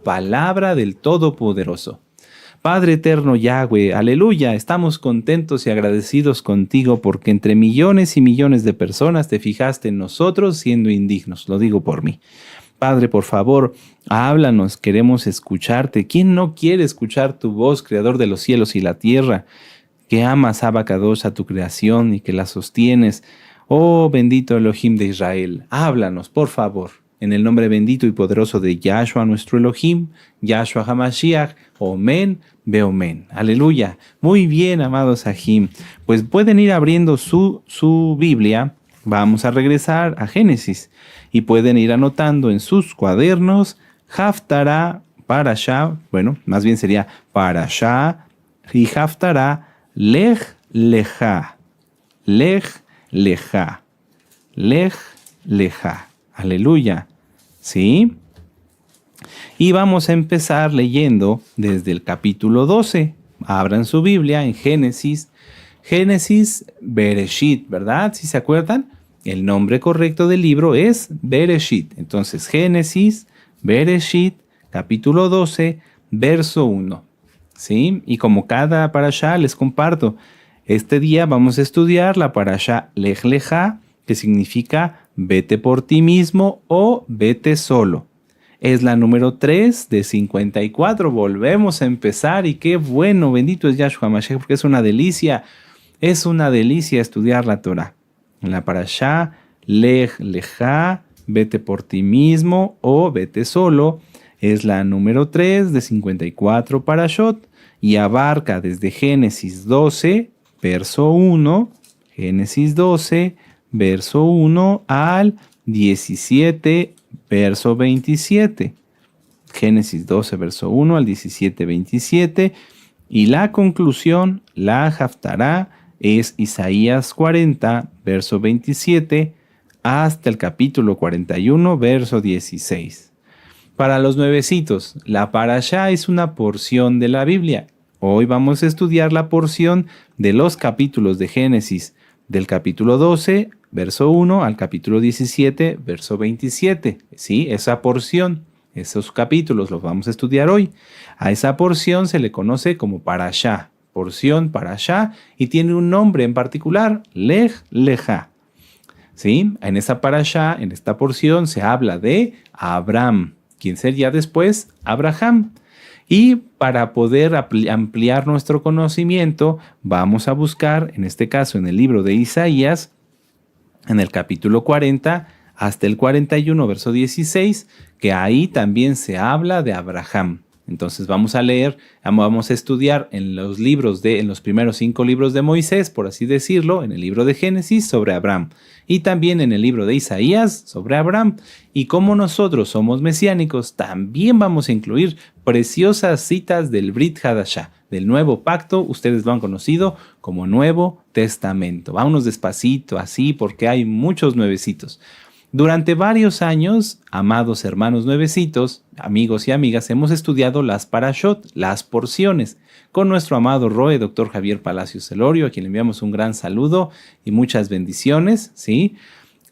palabra del Todopoderoso. Padre eterno Yahweh, aleluya, estamos contentos y agradecidos contigo porque entre millones y millones de personas te fijaste en nosotros siendo indignos, lo digo por mí. Padre, por favor, háblanos, queremos escucharte. ¿Quién no quiere escuchar tu voz, creador de los cielos y la tierra? Que amas, Abacadosh, a tu creación y que la sostienes. Oh, bendito Elohim de Israel, háblanos, por favor. En el nombre bendito y poderoso de Yahshua, nuestro Elohim, Yahshua HaMashiach, Omen, Beomen. Aleluya. Muy bien, amados Sahim. Pues pueden ir abriendo su Biblia. Vamos a regresar a Génesis. Y pueden ir anotando en sus cuadernos, Haftará, Parashá, bueno, más bien sería Parashá, y Haftará, Lej Lejá. Lej Lejá. Lej Lejá. Aleluya. ¿Sí? Y vamos a empezar leyendo desde el capítulo 12. Abran su Biblia en Génesis. Génesis Bereshit, ¿verdad? ¿Sí se acuerdan? El nombre correcto del libro es Bereshit. Entonces, Génesis Bereshit, capítulo 12, verso 1. ¿Sí? Y como cada parashá les comparto, este día vamos a estudiar la parashá Lej Lejá, que significa vete por ti mismo o vete solo. Es la número 3 de 54. Volvemos a empezar y qué bueno, bendito es Yahshua Mashiach, porque es una delicia estudiar la Torah. En la parashá Lej Lejá, vete por ti mismo o vete solo, es la número 3 de 54 parashot y abarca desde Génesis 12, verso 1, Génesis 12, verso 1 al 17, verso 27. Génesis 12, verso 1 al 17, 27. Y la conclusión, la Haftará, es Isaías 40, verso 27, hasta el capítulo 41, verso 16. Para los nuevecitos, la parashá es una porción de la Biblia. Hoy vamos a estudiar la porción de los capítulos de Génesis, del capítulo 12, verso 1 al capítulo 17, verso 27. Sí, esa porción, esos capítulos los vamos a estudiar hoy. A esa porción se le conoce como parashá, porción parashá, y tiene un nombre en particular, Lej Lejá. ¿Sí? En esa parashá, en esta porción, se habla de Abraham, quien sería después Abraham. Y para poder ampliar nuestro conocimiento, vamos a buscar, en este caso en el libro de Isaías, en el capítulo 40 hasta el 41, verso 16, que ahí también se habla de Abraham. Entonces vamos a leer, vamos a estudiar en los primeros 5 libros de Moisés, por así decirlo, en el libro de Génesis sobre Abraham y también en el libro de Isaías sobre Abraham. Y como nosotros somos mesiánicos, también vamos a incluir preciosas citas del Brit Hadashah, del Nuevo Pacto. Ustedes lo han conocido como Nuevo Testamento. Vámonos despacito así porque hay muchos nuevecitos. Durante varios años, amados hermanos nuevecitos, amigos y amigas, hemos estudiado las parashot, las porciones, con nuestro amado Roe, Dr. Javier Palacios Celorio, a quien le enviamos un gran saludo y muchas bendiciones, ¿sí?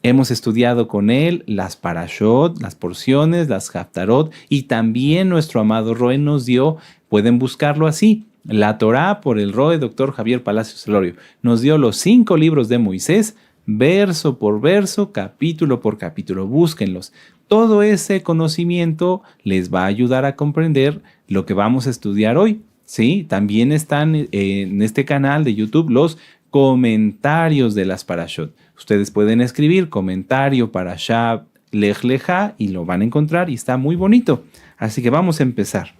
Hemos estudiado con él las parashot, las porciones, las haftarot, y también nuestro amado Roe nos dio, pueden buscarlo así, la Torá por el Roe, Dr. Javier Palacios Celorio. Nos dio los 5 libros de Moisés, verso por verso, capítulo por capítulo. Búsquenlos. Todo ese conocimiento les va a ayudar a comprender lo que vamos a estudiar hoy. ¿Sí? También están en este canal de YouTube los comentarios de las parashot. Ustedes pueden escribir comentario parashá Lej Lejá y lo van a encontrar y está muy bonito. Así que vamos a empezar.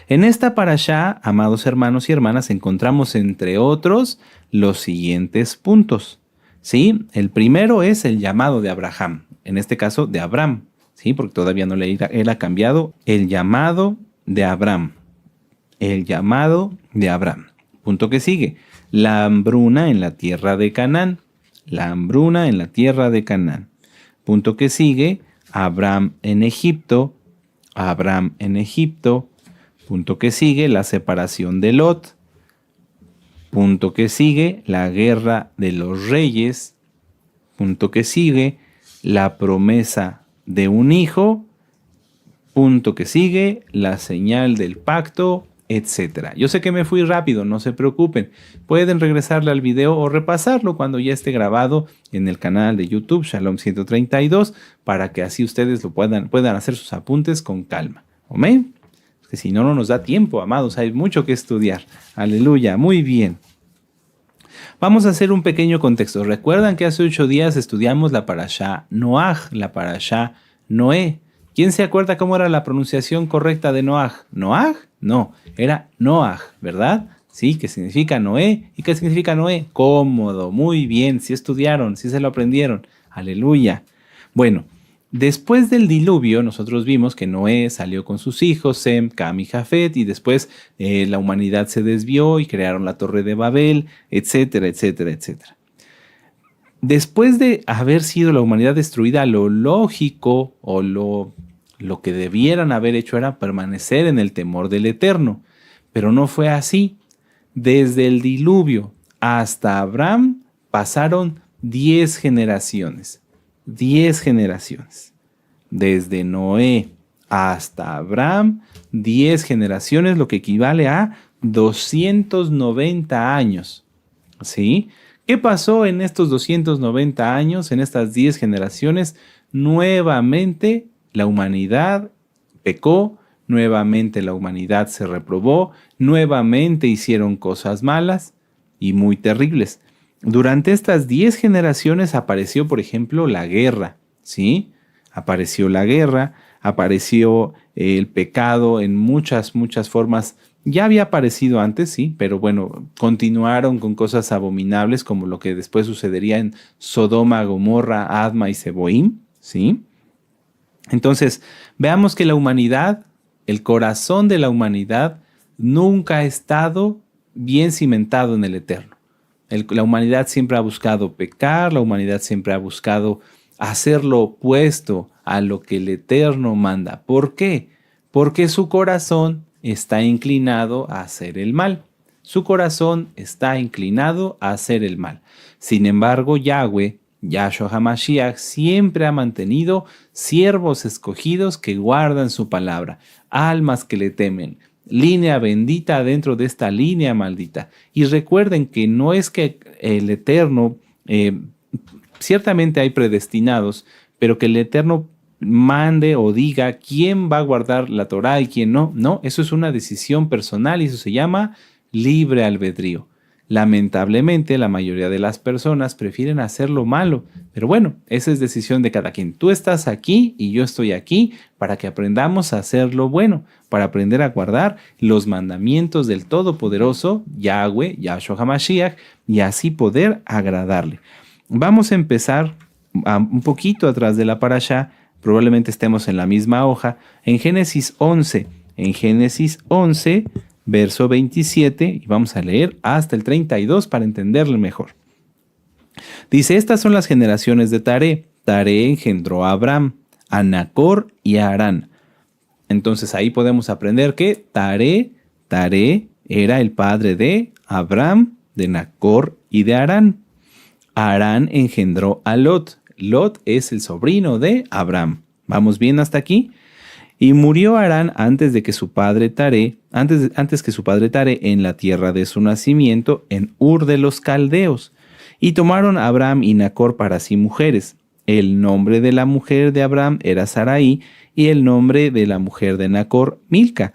En esta parashá, amados hermanos y hermanas, encontramos entre otros los siguientes puntos. ¿Sí? El primero es el llamado de Abraham, en este caso de Abraham, ¿sí? Porque todavía no le era cambiado. El llamado de Abraham. El llamado de Abraham. Punto que sigue. La hambruna en la tierra de Canaán. La hambruna en la tierra de Canaán. Punto que sigue. Abraham en Egipto. Abraham en Egipto. Punto que sigue. La separación de Lot. Punto que sigue, la guerra de los reyes. Punto que sigue, la promesa de un hijo. punto que sigue, la señal del pacto, etcétera. Yo sé que me fui rápido, no se preocupen. Pueden regresarle al video o repasarlo cuando ya esté grabado en el canal de YouTube Shalom 132 para que así ustedes lo puedan hacer sus apuntes con calma. Amén. Que si no, no nos da tiempo, amados. Hay mucho que estudiar. Aleluya. Muy bien. Vamos a hacer un pequeño contexto. Recuerdan que hace 8 días estudiamos la parashá Noaj, la parashá Noé. ¿Quién se acuerda cómo era la pronunciación correcta de Noaj? ¿Noaj? No, era Noaj, ¿verdad? Sí, que significa Noé. ¿Y qué significa Noé? Cómodo, muy bien, sí estudiaron, sí se lo aprendieron. Aleluya. Bueno, después del diluvio, nosotros vimos que Noé salió con sus hijos, Sem, Cam y Jafet, y después la humanidad se desvió y crearon la Torre de Babel, etcétera, etcétera, etcétera. Después de haber sido la humanidad destruida, lo lógico o lo que debieran haber hecho era permanecer en el temor del Eterno. Pero no fue así. Desde el diluvio hasta Abraham pasaron 10 generaciones. 10 generaciones. Desde Noé hasta Abraham, 10 generaciones, lo que equivale a 290 años. ¿Sí? ¿Qué pasó en estos 290 años, en estas 10 generaciones? Nuevamente la humanidad pecó, nuevamente la humanidad se reprobó, nuevamente hicieron cosas malas y muy terribles. Durante estas 10 generaciones apareció, por ejemplo, la guerra, ¿sí? Apareció la guerra, apareció el pecado en muchas formas. Ya había aparecido antes, sí, pero bueno, continuaron con cosas abominables como lo que después sucedería en Sodoma, Gomorra, Adma y Seboim, ¿sí? Entonces, veamos que la humanidad, el corazón de la humanidad, nunca ha estado bien cimentado en el Eterno. La humanidad siempre ha buscado pecar, la humanidad siempre ha buscado hacer lo opuesto a lo que el Eterno manda. ¿Por qué? Porque su corazón está inclinado a hacer el mal. Su corazón está inclinado a hacer el mal. Sin embargo, Yahweh, Yahshua HaMashiach, siempre ha mantenido siervos escogidos que guardan su palabra, almas que le temen, línea bendita dentro de esta línea maldita. Y recuerden que no es que el Eterno, ciertamente hay predestinados, pero que el Eterno mande o diga quién va a guardar la Torá y quién no. No, eso es una decisión personal y eso se llama libre albedrío. Lamentablemente, la mayoría de las personas prefieren hacer lo malo, pero bueno, esa es decisión de cada quien. Tú estás aquí y yo estoy aquí para que aprendamos a hacer lo bueno, para aprender a guardar los mandamientos del Todopoderoso, Yahweh, Yahshua HaMashiach, y así poder agradarle. Vamos a empezar un poquito atrás de la parashá, probablemente estemos en la misma hoja, en Génesis 11. En Génesis 11, verso 27, y vamos a leer hasta el 32 para entenderlo mejor. Dice, estas son las generaciones de Taré. Taré engendró a Abraham, a Nacor y a Harán. Entonces ahí podemos aprender que Taré era el padre de Abraham, de Nacor y de Harán. Harán engendró a Lot. Lot es el sobrino de Abraham. ¿Vamos bien hasta aquí? Y murió Harán antes que su padre Taré en la tierra de su nacimiento, en Ur de los Caldeos. Y tomaron a Abraham y Nacor para sí mujeres. El nombre de la mujer de Abraham era Sarai, y el nombre de la mujer de Nacor, Milca,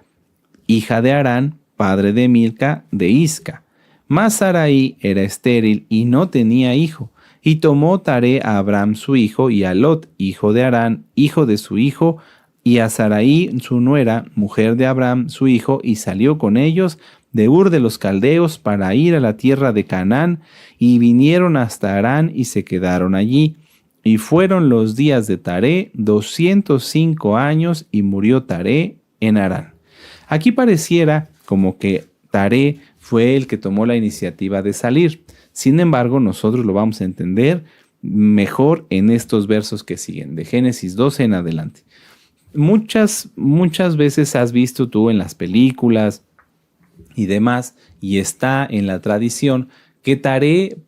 hija de Harán, padre de Milca, de Isca. Mas Sarai era estéril y no tenía hijo. Y tomó Taré a Abraham su hijo, y a Lot, hijo de Harán, hijo de su hijo, y a Sarai su nuera, mujer de Abraham su hijo, y salió con ellos de Ur de los Caldeos para ir a la tierra de Canaán, y vinieron hasta Harán y se quedaron allí. Y fueron los días de Taré 205 años, y murió Taré en Harán. Aquí pareciera como que Taré fue el que tomó la iniciativa de salir. Sin embargo, nosotros lo vamos a entender mejor en estos versos que siguen, de Génesis 12 en adelante. Muchas veces has visto tú en las películas y demás, y está en la tradición, que Taré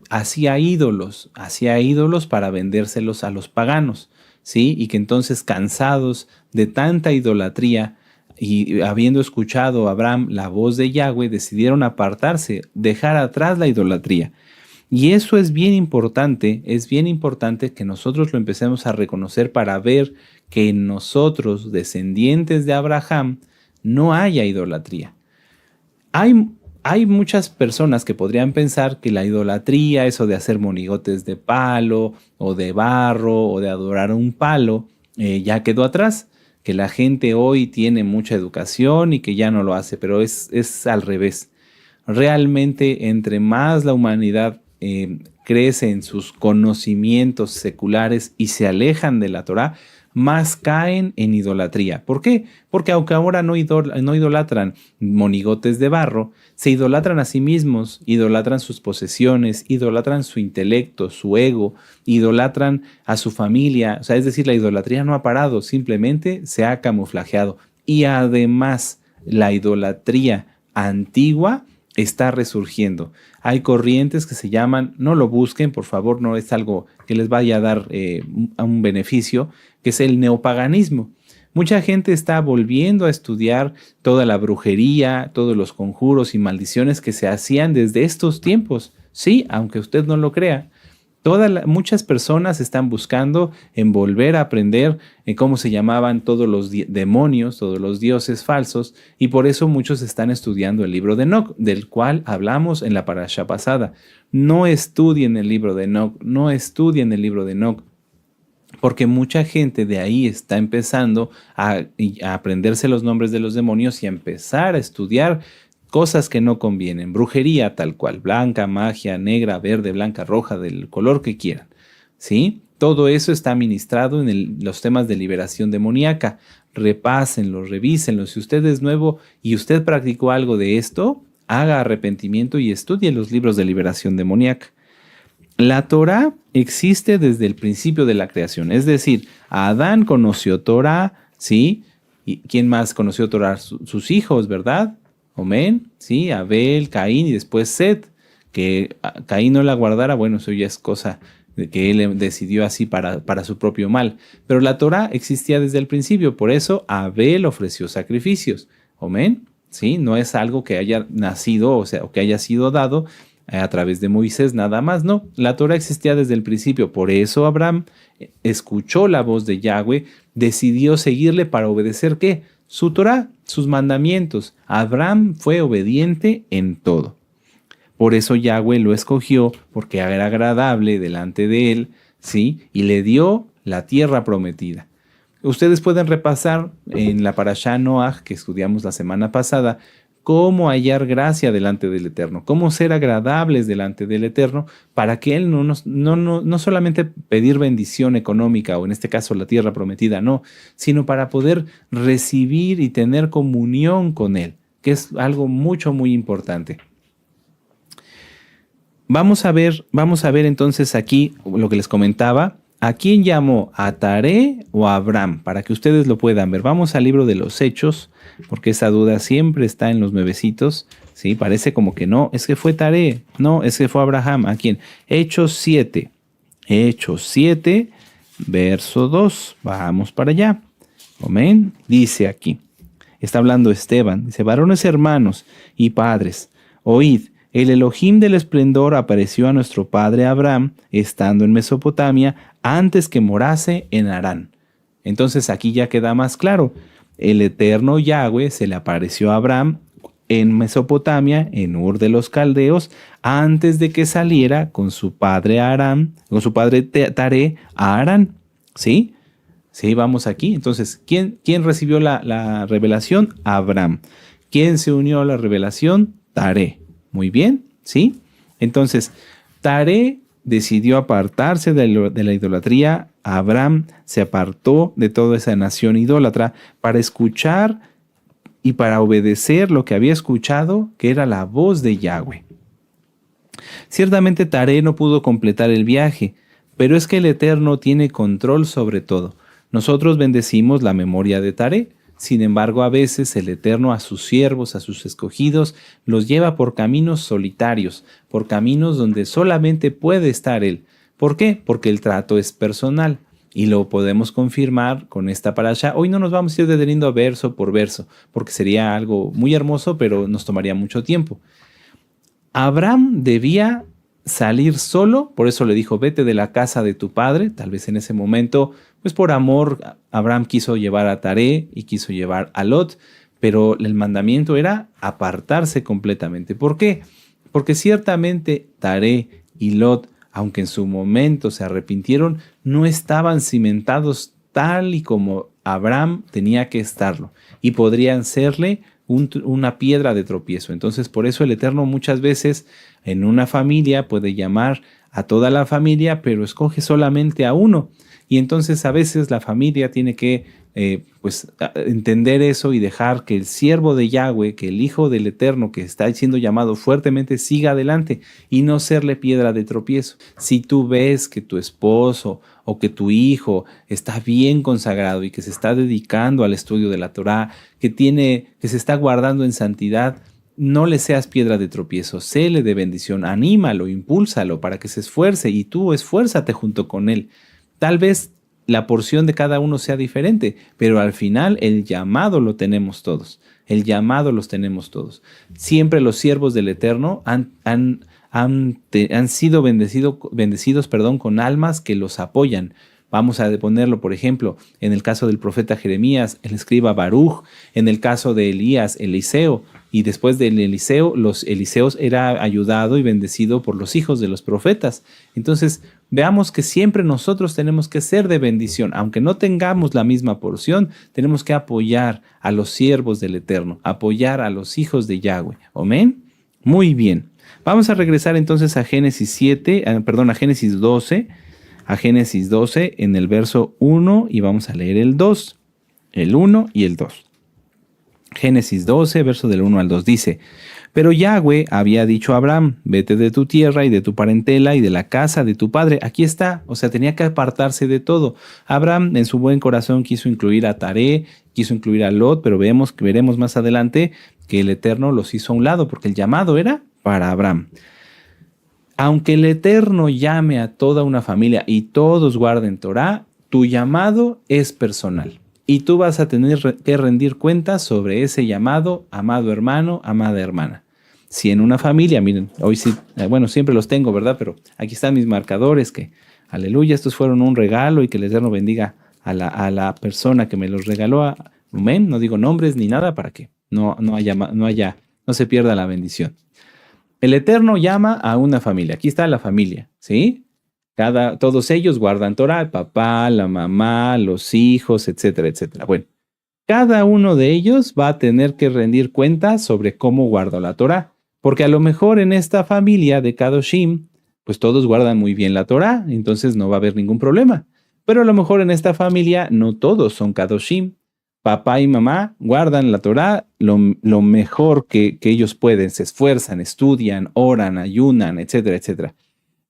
hacía ídolos para vendérselos a los paganos. ¿sí? Y que entonces, cansados de tanta idolatría y habiendo escuchado a Abraham la voz de Yahweh, decidieron apartarse, dejar atrás la idolatría. Y eso es bien importante que nosotros lo empecemos a reconocer para ver que en nosotros, descendientes de Abraham, no haya idolatría. Hay muchas personas que podrían pensar que la idolatría, eso de hacer monigotes de palo o de barro o de adorar un palo, ya quedó atrás, que la gente hoy tiene mucha educación y que ya no lo hace, pero es al revés. Realmente, entre más la humanidad crece en sus conocimientos seculares y se alejan de la Torá, más caen en idolatría. ¿Por qué? Porque aunque ahora no idolatran monigotes de barro, se idolatran a sí mismos, idolatran sus posesiones, idolatran su intelecto, su ego, idolatran a su familia. O sea, es decir, la idolatría no ha parado, simplemente se ha camuflajeado. Y además, la idolatría antigua está resurgiendo. Hay corrientes que se llaman, no lo busquen, por favor, no es algo que les vaya a dar un beneficio, que es el neopaganismo. Mucha gente está volviendo a estudiar toda la brujería, todos los conjuros y maldiciones que se hacían desde estos tiempos. Sí, aunque usted no lo crea. Muchas personas están buscando en volver a aprender en cómo se llamaban todos los demonios, todos los dioses falsos, y por eso muchos están estudiando el libro de Enoc, del cual hablamos en la parasha pasada. No estudien el libro de Enoc, no estudien el libro de Enoc, porque mucha gente de ahí está empezando a aprenderse los nombres de los demonios y a empezar a estudiar cosas que no convienen, brujería tal cual, blanca, magia, negra, verde, blanca, roja, del color que quieran, ¿sí? Todo eso está ministrado en los temas de liberación demoníaca. Repásenlo, revísenlo. Si usted es nuevo y usted practicó algo de esto, haga arrepentimiento y estudie los libros de liberación demoníaca. La Torá existe desde el principio de la creación, es decir, Adán conoció Torá, ¿sí? ¿Y quién más conoció Torá? Sus hijos, ¿verdad? Amén, sí, Abel, Caín y después Set, que Caín no la guardara, bueno, eso ya es cosa de que él decidió así para su propio mal. Pero la Torá existía desde el principio, por eso Abel ofreció sacrificios. Amén, sí, no es algo que haya nacido, o sea, o que haya sido dado a través de Moisés nada más, no. La Torá existía desde el principio, por eso Abraham escuchó la voz de Yahweh, decidió seguirle para obedecer ¿qué? Su Torá, sus mandamientos. Abraham fue obediente en todo. Por eso Yahweh lo escogió, porque era agradable delante de él, ¿sí? Y le dio la tierra prometida. Ustedes pueden repasar en la Parashá Noaj que estudiamos la semana pasada, cómo hallar gracia delante del Eterno, cómo ser agradables delante del Eterno, para que Él no solamente pedir bendición económica, o en este caso la tierra prometida, no, sino para poder recibir y tener comunión con Él, que es algo muy importante. Vamos a ver entonces aquí lo que les comentaba. ¿A quién llamó? ¿A Taré o a Abraham? Para que ustedes lo puedan ver. Vamos al libro de los Hechos, porque esa duda siempre está en los nuevecitos. ¿Sí? Parece como que no, es que fue Taré. No, es que fue Abraham. ¿A quién? Hechos 7. Hechos 7, verso 2. Vamos para allá. Amén. Dice aquí. Está hablando Esteban. Dice, varones hermanos y padres, oíd. El Elohim del esplendor apareció a nuestro padre Abraham, estando en Mesopotamia, antes que morase en Harán. Entonces aquí ya queda más claro. El eterno Yahweh se le apareció a Abraham en Mesopotamia, en Ur de los Caldeos, antes de que saliera con su padre Taré a Harán. ¿Sí? Sí, vamos aquí. Entonces, ¿quién recibió la revelación? Abraham. ¿Quién se unió a la revelación? Taré. Muy bien, ¿sí? Entonces, Taré decidió apartarse de la idolatría. Abraham se apartó de toda esa nación idólatra para escuchar y para obedecer lo que había escuchado, que era la voz de Yahweh. Ciertamente Taré no pudo completar el viaje, pero es que el Eterno tiene control sobre todo. Nosotros bendecimos la memoria de Taré. Sin embargo, a veces el Eterno a sus siervos, a sus escogidos, los lleva por caminos solitarios, por caminos donde solamente puede estar Él. ¿Por qué? Porque el trato es personal. Y lo podemos confirmar con esta parasha. Hoy no nos vamos a ir deteniendo verso por verso, porque sería algo muy hermoso, pero nos tomaría mucho tiempo. Abraham debía salir solo, por eso le dijo, vete de la casa de tu padre. Tal vez en ese momento, pues por amor, Abraham quiso llevar a Taré y quiso llevar a Lot, pero el mandamiento era apartarse completamente. ¿Por qué? Porque ciertamente Taré y Lot, aunque en su momento se arrepintieron, no estaban cimentados tal y como Abraham tenía que estarlo, y podrían serle una piedra de tropiezo. Entonces, por eso el Eterno muchas veces en una familia puede llamar a toda la familia, pero escoge solamente a uno. Y entonces a veces la familia tiene que entender eso y dejar que el siervo de Yahweh, que el Hijo del Eterno que está siendo llamado fuertemente, siga adelante y no serle piedra de tropiezo. Si tú ves que tu esposo o que tu hijo está bien consagrado y que se está dedicando al estudio de la Torá, que se está guardando en santidad, no le seas piedra de tropiezo, séle de bendición, anímalo, impúlsalo para que se esfuerce y tú esfuérzate junto con él. Tal vez la porción de cada uno sea diferente, pero al final el llamado lo tenemos todos. El llamado los tenemos todos. Siempre los siervos del Eterno han sido bendecidos con almas que los apoyan. Vamos a ponerlo, por ejemplo, en el caso del profeta Jeremías, el escriba Baruch, en el caso de Elías, Eliseo, y después del Eliseo, los Eliseos era ayudado y bendecido por los hijos de los profetas. Entonces, veamos que siempre nosotros tenemos que ser de bendición. Aunque no tengamos la misma porción, tenemos que apoyar a los siervos del Eterno, apoyar a los hijos de Yahweh. ¿Amén? Muy bien. Vamos a regresar entonces a Génesis 12, a Génesis 12 en el verso 1 y vamos a leer el 2, el 1 y el 2. Génesis 12, verso del 1 al 2 dice, pero Yahweh había dicho a Abraham, vete de tu tierra y de tu parentela y de la casa de tu padre. Aquí está, o sea, tenía que apartarse de todo. Abraham en su buen corazón quiso incluir a Taré, quiso incluir a Lot, pero veremos más adelante que el Eterno los hizo a un lado, porque el llamado era para Abraham. Aunque el Eterno llame a toda una familia y todos guarden Torá, tu llamado es personal. Y tú vas a tener que rendir cuentas sobre ese llamado, amado hermano, amada hermana. Si en una familia, miren, hoy sí, siempre los tengo, ¿verdad? Pero aquí están mis marcadores que, aleluya, estos fueron un regalo y que el Eterno bendiga a la persona que me los regaló. Amén. No digo nombres ni nada para que no se pierda la bendición. El Eterno llama a una familia. Aquí está la familia, ¿sí? Todos ellos guardan Torá, el papá, la mamá, los hijos, etcétera, etcétera. Bueno, cada uno de ellos va a tener que rendir cuentas sobre cómo guarda la Torá, porque a lo mejor en esta familia de Kadoshim, pues todos guardan muy bien la Torá, entonces no va a haber ningún problema. Pero a lo mejor en esta familia no todos son Kadoshim. Papá y mamá guardan la Torá lo mejor que ellos pueden, se esfuerzan, estudian, oran, ayunan, etcétera, etcétera.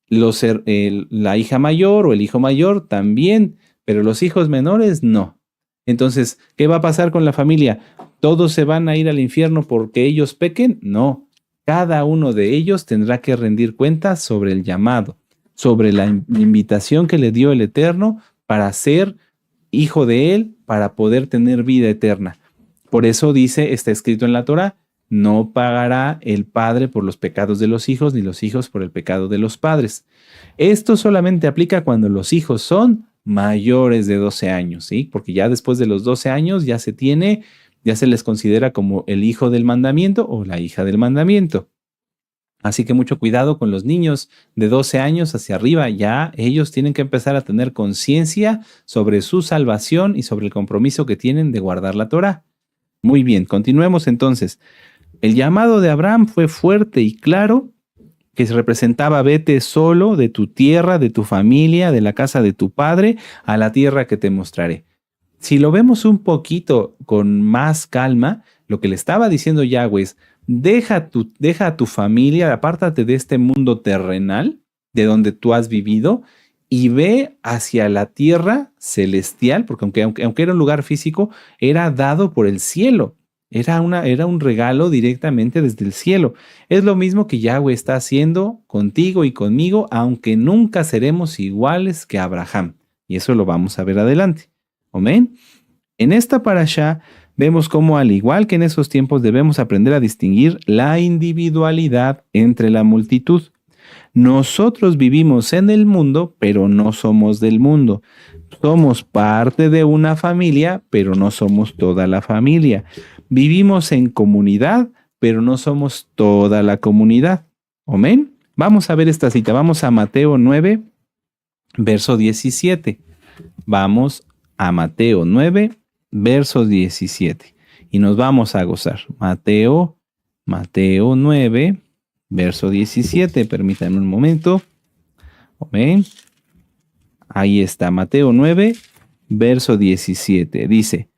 La hija mayor o el hijo mayor también, pero los hijos menores no. Entonces, ¿qué va a pasar con la familia? ¿Todos se van a ir al infierno porque ellos pequen? No. Cada uno de ellos tendrá que rendir cuentas sobre el llamado, sobre la invitación que le dio el Eterno para ser hijo de Él, para poder tener vida eterna. Por eso está escrito en la Torá, no pagará el padre por los pecados de los hijos, ni los hijos por el pecado de los padres. Esto solamente aplica cuando los hijos son mayores de 12 años, ¿sí? Porque ya después de los 12 años ya se les considera como el hijo del mandamiento o la hija del mandamiento. Así que mucho cuidado con los niños de 12 años hacia arriba. Ya ellos tienen que empezar a tener conciencia sobre su salvación y sobre el compromiso que tienen de guardar la Torá. Muy bien, continuemos entonces. El llamado de Abraham fue fuerte y claro, que se representaba vete solo de tu tierra, de tu familia, de la casa de tu padre, a la tierra que te mostraré. Si lo vemos un poquito con más calma, lo que le estaba diciendo Yahweh es, deja a tu familia, apártate de este mundo terrenal, de donde tú has vivido, y ve hacia la tierra celestial, porque aunque era un lugar físico, era dado por el cielo. Era un regalo directamente desde el cielo. Es lo mismo que Yahweh está haciendo contigo y conmigo, aunque nunca seremos iguales que Abraham. Y eso lo vamos a ver adelante. Amén. En esta parashá vemos cómo, al igual que en esos tiempos, debemos aprender a distinguir la individualidad entre la multitud. Nosotros vivimos en el mundo, pero no somos del mundo. Somos parte de una familia, pero no somos toda la familia. Vivimos en comunidad, pero no somos toda la comunidad. Amén. Vamos a ver esta cita. Vamos a Mateo 9, verso 17. Vamos a Mateo 9, verso 17. Y nos vamos a gozar. Mateo 9, verso 17. Permítanme un momento. Amén. Ahí está, Mateo 9, verso 17. Dice,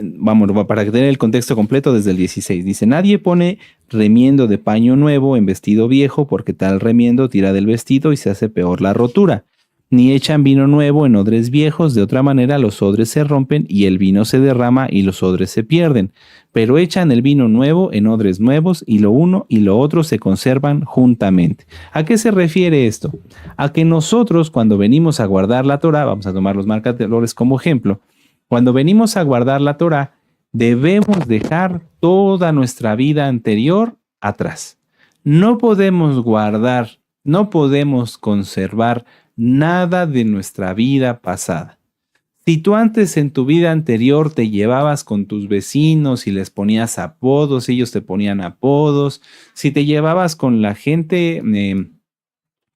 vamos, para tener el contexto completo desde el 16. Dice, nadie pone remiendo de paño nuevo en vestido viejo, porque tal remiendo tira del vestido y se hace peor la rotura. Ni echan vino nuevo en odres viejos, de otra manera los odres se rompen y el vino se derrama y los odres se pierden. Pero echan el vino nuevo en odres nuevos y lo uno y lo otro se conservan juntamente. ¿A qué se refiere esto? A que nosotros, cuando venimos a guardar la Torá, vamos a tomar los marcadores como ejemplo, cuando venimos a guardar la Torá, debemos dejar toda nuestra vida anterior atrás. No podemos guardar, no podemos conservar nada de nuestra vida pasada. Si tú antes en tu vida anterior te llevabas con tus vecinos y les ponías apodos, ellos te ponían apodos, si te llevabas con la gente,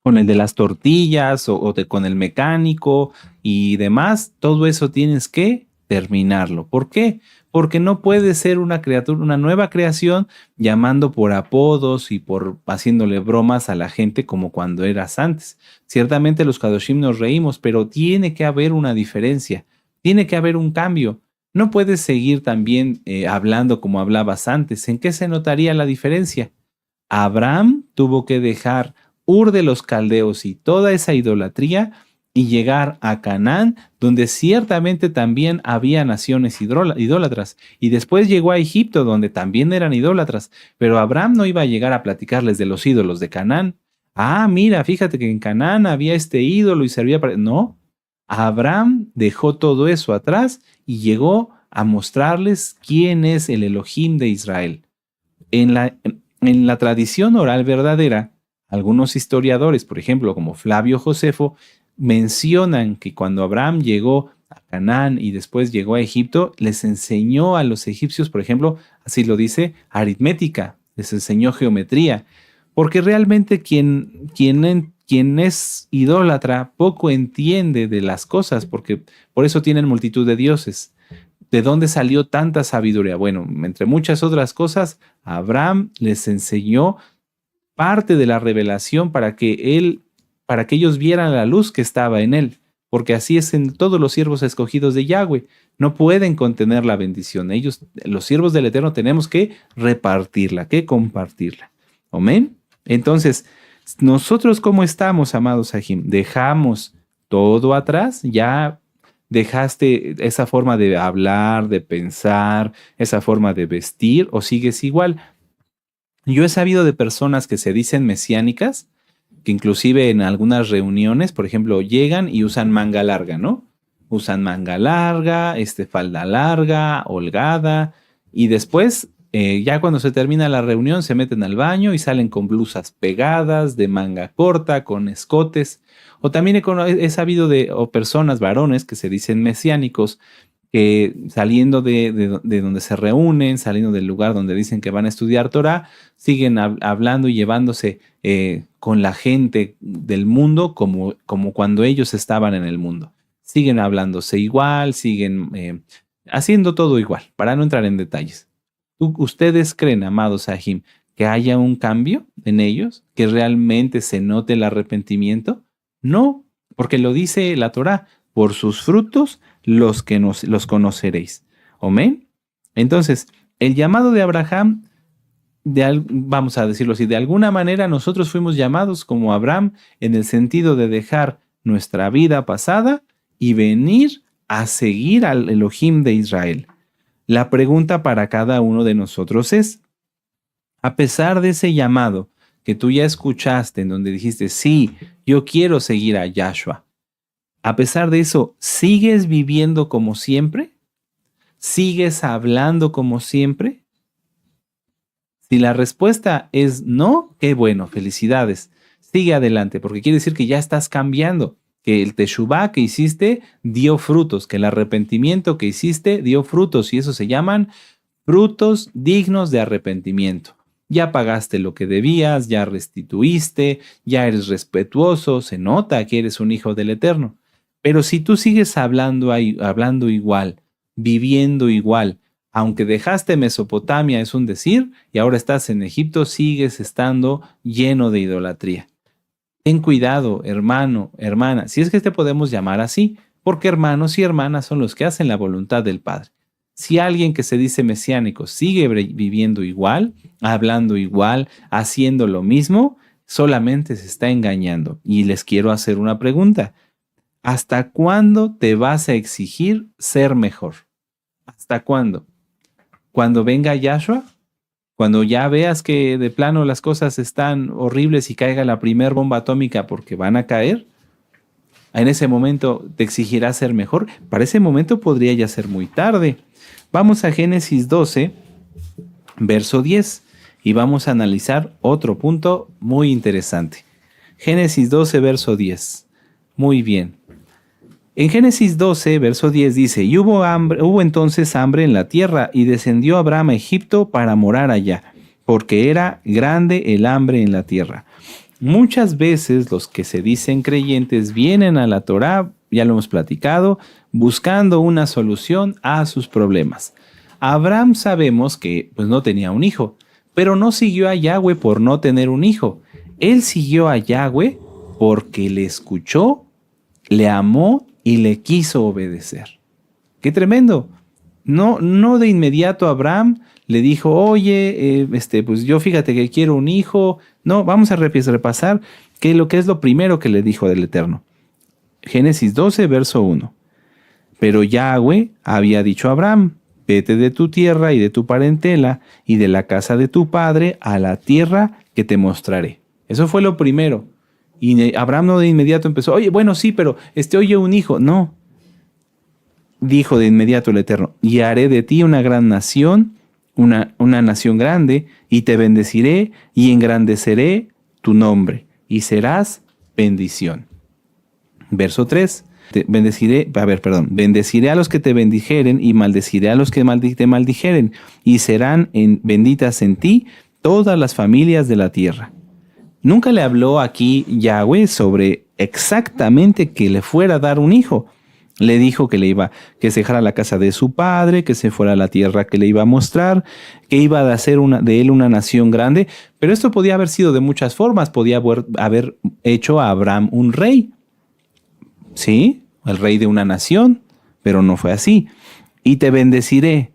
con el de las tortillas con el mecánico y demás, todo eso tienes que terminarlo. ¿Por qué? Porque no puede ser una criatura, una nueva creación, llamando por apodos y por haciéndole bromas a la gente como cuando eras antes. Ciertamente los Kadoshim nos reímos, pero tiene que haber una diferencia, tiene que haber un cambio. No puedes seguir también hablando como hablabas antes. ¿En qué se notaría la diferencia? Abraham tuvo que dejar Ur de los Caldeos y toda esa idolatría y llegar a Canaán, donde ciertamente también había naciones idólatras. Y después llegó a Egipto, donde también eran idólatras. Pero Abraham no iba a llegar a platicarles de los ídolos de Canaán. Ah, mira, fíjate que en Canaán había este ídolo y servía para... No, Abraham dejó todo eso atrás y llegó a mostrarles quién es el Elohim de Israel. En la tradición oral verdadera, algunos historiadores, por ejemplo, como Flavio Josefo, mencionan que cuando Abraham llegó a Canaán y después llegó a Egipto, les enseñó a los egipcios, por ejemplo, así lo dice, aritmética, les enseñó geometría, porque realmente quien es idólatra poco entiende de las cosas, porque por eso tienen multitud de dioses. ¿De dónde salió tanta sabiduría? Bueno, entre muchas otras cosas, Abraham les enseñó parte de la revelación para que ellos vieran la luz que estaba en él, porque así es en todos los siervos escogidos de Yahweh. No pueden contener la bendición. Ellos, los siervos del Eterno, tenemos que repartirla, que compartirla. Amén. Entonces, nosotros, ¿cómo estamos, amados Sahim? ¿Dejamos todo atrás? ¿Ya dejaste esa forma de hablar, de pensar, esa forma de vestir, o sigues igual? Yo he sabido de personas que se dicen mesiánicas, que inclusive en algunas reuniones, por ejemplo, llegan y usan manga larga, ¿no? Usan manga larga, falda larga, holgada, y después, ya cuando se termina la reunión, se meten al baño y salen con blusas pegadas, de manga corta, con escotes. O también he sabido de personas, varones, que se dicen mesiánicos, que saliendo de donde se reúnen, saliendo del lugar donde dicen que van a estudiar Torah, siguen hablando y llevándose con la gente del mundo como cuando ellos estaban en el mundo. Siguen hablándose igual, siguen haciendo todo igual, para no entrar en detalles. ¿Ustedes creen, amados Sahim, que haya un cambio en ellos? ¿Que realmente se note el arrepentimiento? No, porque lo dice la Torah, por sus frutos los conoceréis. Amén. Entonces, el llamado de Abraham, vamos a decirlo así, de alguna manera nosotros fuimos llamados como Abraham en el sentido de dejar nuestra vida pasada y venir a seguir al Elohim de Israel. La pregunta para cada uno de nosotros es, a pesar de ese llamado que tú ya escuchaste, en donde dijiste, sí, yo quiero seguir a Yahshua, A pesar de eso, ¿sigues viviendo como siempre? ¿Sigues hablando como siempre? Si la respuesta es no, qué bueno, felicidades. Sigue adelante, porque quiere decir que ya estás cambiando, que el teshuvá que hiciste dio frutos, que el arrepentimiento que hiciste dio frutos, y eso se llaman frutos dignos de arrepentimiento. Ya pagaste lo que debías, ya restituiste, ya eres respetuoso, se nota que eres un hijo del Eterno. Pero si tú sigues hablando igual, viviendo igual, aunque dejaste Mesopotamia, es un decir, y ahora estás en Egipto, sigues estando lleno de idolatría. Ten cuidado, hermano, hermana, si es que te podemos llamar así, porque hermanos y hermanas son los que hacen la voluntad del Padre. Si alguien que se dice mesiánico sigue viviendo igual, hablando igual, haciendo lo mismo, solamente se está engañando. Y les quiero hacer una pregunta. ¿Hasta cuándo te vas a exigir ser mejor? ¿Hasta cuándo? ¿Cuando venga Yahshua? Cuando ya veas que de plano las cosas están horribles y caiga la primer bomba atómica porque van a caer, en ese momento te exigirás ser mejor. Para ese momento podría ya ser muy tarde. Vamos a Génesis 12, verso 10, y vamos a analizar otro punto muy interesante. Génesis 12, verso 10. Muy bien. En Génesis 12, verso 10 dice, y hubo entonces hambre en la tierra, y descendió Abraham a Egipto para morar allá, porque era grande el hambre en la tierra. Muchas veces los que se dicen creyentes vienen a la Torá, ya lo hemos platicado, buscando una solución a sus problemas. Abraham sabemos que pues, no tenía un hijo, pero no siguió a Yahweh por no tener un hijo. Él siguió a Yahweh porque le escuchó, le amó y le quiso obedecer. ¡Qué tremendo! No de inmediato Abraham le dijo, oye, pues yo fíjate que quiero un hijo. No, vamos a repasar qué es lo primero que le dijo del Eterno. Génesis 12, verso 1. Pero Yahweh había dicho a Abraham, vete de tu tierra y de tu parentela y de la casa de tu padre a la tierra que te mostraré. Eso fue lo primero. Y Abraham no de inmediato empezó, oye, bueno, sí, pero oye, un hijo. No. Dijo de inmediato el Eterno, y haré de ti una gran nación, una nación grande, y te bendeciré y engrandeceré tu nombre, y serás bendición. Verso 3. Bendeciré a los que te bendijeren y maldeciré a los que te maldijeren, y serán benditas en ti todas las familias de la tierra. Nunca le habló aquí Yahweh sobre exactamente que le fuera a dar un hijo. Le dijo que se dejara la casa de su padre, que se fuera a la tierra que le iba a mostrar, que iba a hacer de él una nación grande. Pero esto podía haber sido de muchas formas. Podía haber hecho a Abraham un rey. Sí, el rey de una nación, pero no fue así. Y te bendeciré.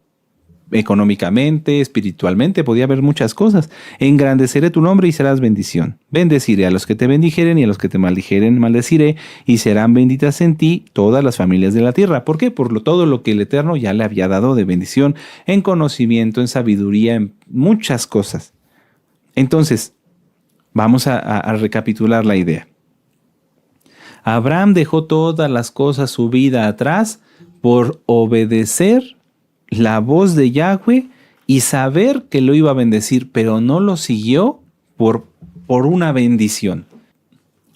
Económicamente, espiritualmente, podía haber muchas cosas. Engrandeceré tu nombre y serás bendición. Bendeciré a los que te bendijeren y a los que te maldijeren maldeciré, y serán benditas en ti todas las familias de la tierra. ¿Por qué? Por todo lo que el Eterno ya le había dado de bendición, en conocimiento, en sabiduría, en muchas cosas. Entonces, vamos a recapitular la idea. Abraham dejó todas las cosas, su vida atrás, por obedecer la voz de Yahweh y saber que lo iba a bendecir, pero no lo siguió por una bendición.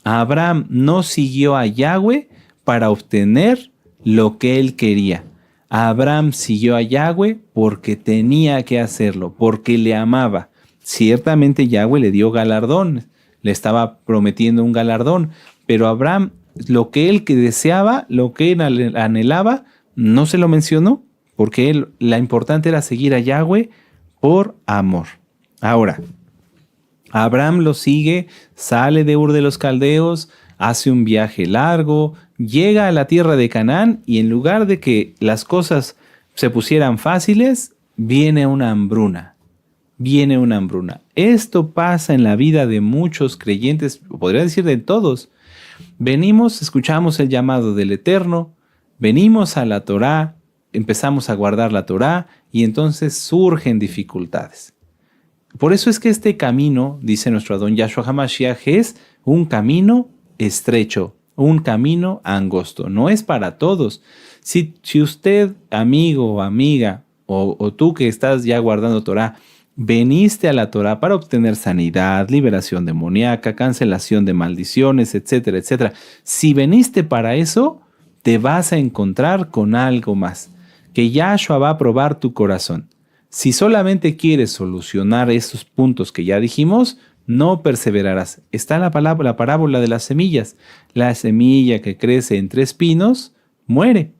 Abraham no siguió a Yahweh para obtener lo que él quería. Abraham siguió a Yahweh porque tenía que hacerlo, porque le amaba. Ciertamente Yahweh le dio galardón, le estaba prometiendo un galardón, pero Abraham lo que él deseaba, lo que él anhelaba, no se lo mencionó. Porque la importante era seguir a Yahweh por amor. Ahora, Abraham lo sigue, sale de Ur de los Caldeos, hace un viaje largo, llega a la tierra de Canaán y en lugar de que las cosas se pusieran fáciles, viene una hambruna. Viene una hambruna. Esto pasa en la vida de muchos creyentes, podría decir de todos. Escuchamos el llamado del Eterno, venimos a la Torá, empezamos a guardar la Torá y entonces surgen dificultades. Por eso es que este camino, dice nuestro Adón Yahshua HaMashiach, es un camino estrecho, un camino angosto. No es para todos. Si usted, amigo o amiga, o tú que estás ya guardando Torah, veniste a la Torah para obtener sanidad, liberación demoníaca, cancelación de maldiciones, etcétera, etcétera. Si veniste para eso, te vas a encontrar con algo más, que Yahshua va a probar tu corazón. Si solamente quieres solucionar esos puntos que ya dijimos, no perseverarás. Está la parábola de las semillas. La semilla que crece entre espinos muere.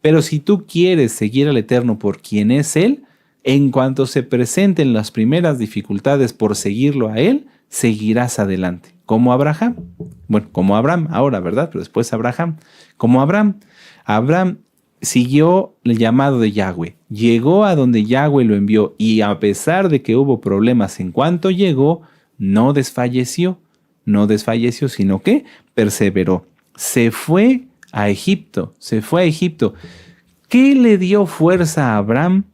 Pero si tú quieres seguir al Eterno por quien es Él, en cuanto se presenten las primeras dificultades por seguirlo a Él, seguirás adelante. Como Abraham. Bueno, como Abraham ahora, ¿verdad? Pero después Abraham. Como Abraham. Abraham siguió el llamado de Yahweh. Llegó a donde Yahweh lo envió y a pesar de que hubo problemas en cuanto llegó, no desfalleció. No desfalleció, sino que perseveró. Se fue a Egipto. Se fue a Egipto. ¿Qué le dio fuerza a Abraham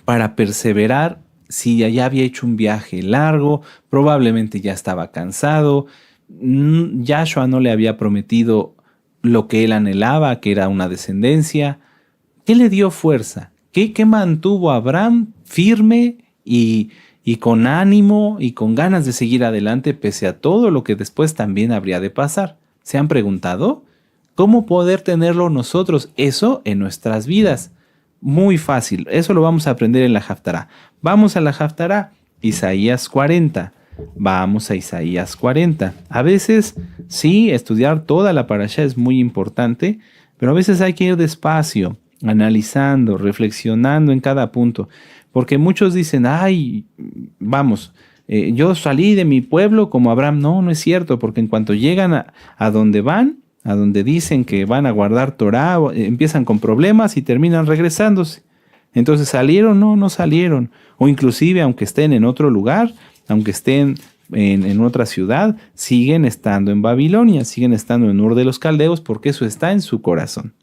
para perseverar si ya había hecho un viaje largo? Probablemente ya estaba cansado. Yahshua no le había prometido lo que él anhelaba, que era una descendencia. ¿Qué le dio fuerza? ¿Qué mantuvo a Abraham firme y con ánimo y con ganas de seguir adelante pese a todo lo que después también habría de pasar? ¿Se han preguntado? ¿Cómo poder tenerlo nosotros eso en nuestras vidas? Muy fácil, eso lo vamos a aprender en la Haftará. Vamos a la Haftará, Isaías 40. Vamos a Isaías 40. A veces, sí, estudiar toda la parashá es muy importante, pero a veces hay que ir despacio, analizando, reflexionando en cada punto. Porque muchos dicen, ay, vamos, yo salí de mi pueblo como Abraham. No, no es cierto, porque en cuanto llegan a donde van, a donde dicen que van a guardar Torah, empiezan con problemas y terminan regresándose. Entonces, ¿salieron? No, no salieron. O inclusive, aunque estén en otro lugar, aunque estén en otra ciudad, siguen estando en Babilonia, siguen estando en Ur de los Caldeos, porque eso está en su corazón.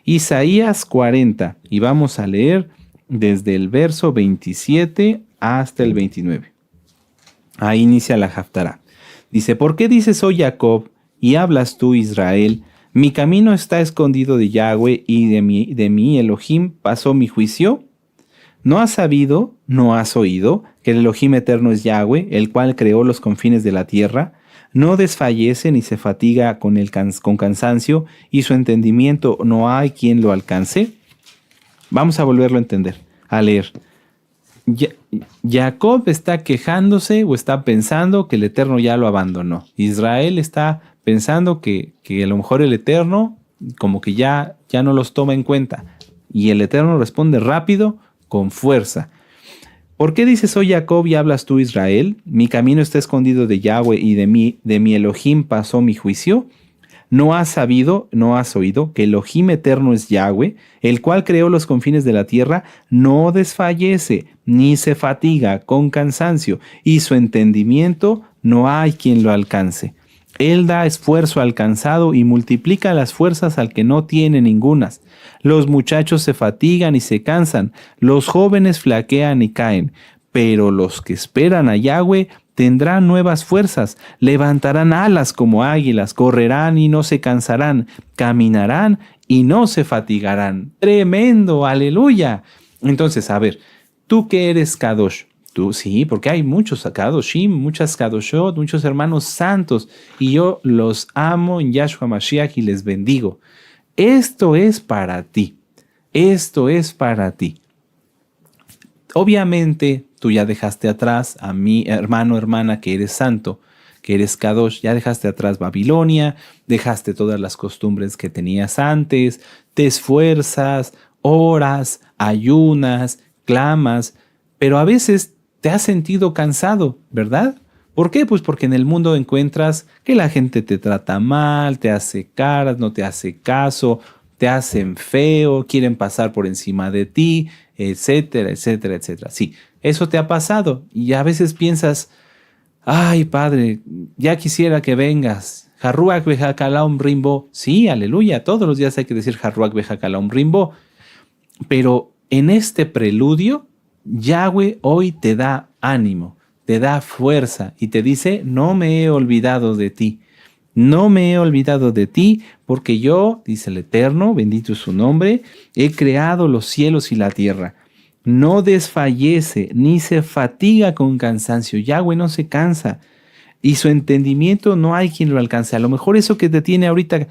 Isaías 40, y vamos a leer desde el verso 27 hasta el 29. Ahí inicia la Haftará. Dice, ¿por qué dices, oh Jacob, y hablas tú, Israel? Mi camino está escondido de Yahweh, y de mi Elohim pasó mi juicio. ¿No has sabido, no has oído, que el Elohim eterno es Yahweh, el cual creó los confines de la tierra? No desfallece ni se fatiga con cansancio, y su entendimiento no hay quien lo alcance. Vamos a volverlo a entender, a leer. Jacob está quejándose o está pensando que el Eterno ya lo abandonó. Israel está pensando que a lo mejor el Eterno como que ya no los toma en cuenta. Y el Eterno responde rápido, con fuerza. ¿Por qué dices, oh Jacob, y hablas tú, Israel? Mi camino está escondido de Yahweh, y de mi Elohim pasó mi juicio. ¿No has sabido, no has oído, que Elohim eterno es Yahweh, el cual creó los confines de la tierra? No desfallece, ni se fatiga con cansancio, y su entendimiento no hay quien lo alcance. Él da esfuerzo al cansado y multiplica las fuerzas al que no tiene ningunas. Los muchachos se fatigan y se cansan, los jóvenes flaquean y caen, pero los que esperan a Yahweh tendrán nuevas fuerzas, levantarán alas como águilas, correrán y no se cansarán, caminarán y no se fatigarán. ¡Tremendo! ¡Aleluya! Entonces, a ver, tú que eres Kadosh, tú sí, porque hay muchos Kadoshim, muchas Kadoshot, muchos hermanos santos, y yo los amo en Yahshua Mashiach y les bendigo. Esto es para ti, esto es para ti. Obviamente, tú ya dejaste atrás a mi hermano, hermana, que eres santo, que eres Kadosh, ya dejaste atrás Babilonia, dejaste todas las costumbres que tenías antes, te esfuerzas, oras, ayunas, clamas, pero a veces te has sentido cansado, ¿verdad? ¿Por qué? Pues porque en el mundo encuentras que la gente te trata mal, te hace caras, no te hace caso, te hacen feo, quieren pasar por encima de ti, etcétera, etcétera, etcétera. Sí, eso te ha pasado y a veces piensas, ay, Padre, ya quisiera que vengas. Jarruak Bejakalam Rimbo. Sí, aleluya, todos los días hay que decir Jarruak Bejakalam Rimbo. Pero en este preludio, Yahweh hoy te da ánimo, te da fuerza y te dice, no me he olvidado de ti. No me he olvidado de ti, porque yo, dice el Eterno, bendito es su nombre, he creado los cielos y la tierra. No desfallece ni se fatiga con cansancio. Yahweh no se cansa y su entendimiento no hay quien lo alcance. A lo mejor eso que te tiene ahorita,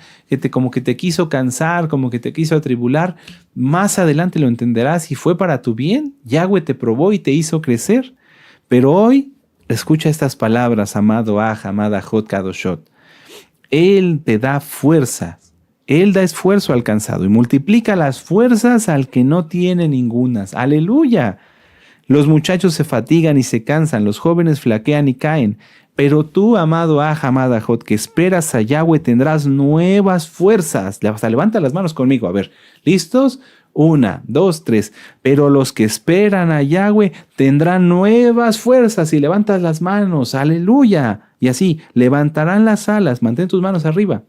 como que te quiso cansar, como que te quiso atribular, más adelante lo entenderás y fue para tu bien. Yahweh te probó y te hizo crecer. Pero hoy, escucha estas palabras, amado Aj, amada Jot Kadoshot. Él te da fuerzas. Él da esfuerzo al cansado y multiplica las fuerzas al que no tiene ningunas. ¡Aleluya! Los muchachos se fatigan y se cansan, los jóvenes flaquean y caen. Pero tú, amado Aj, amada Jot, que esperas a Yahweh, tendrás nuevas fuerzas. Hasta levanta las manos conmigo. A ver, ¿listos? 1, 2, 3. Pero los que esperan a Yahweh tendrán nuevas fuerzas. Y levantas las manos. ¡Aleluya! Y así, levantarán las alas. Mantén tus manos arriba.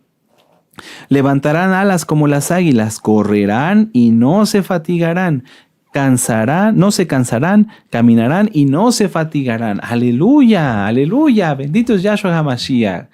Levantarán alas como las águilas. Correrán y no se fatigarán. Cansarán, no se cansarán, caminarán y no se fatigarán. Aleluya, aleluya, bendito es Yahshua HaMashiach.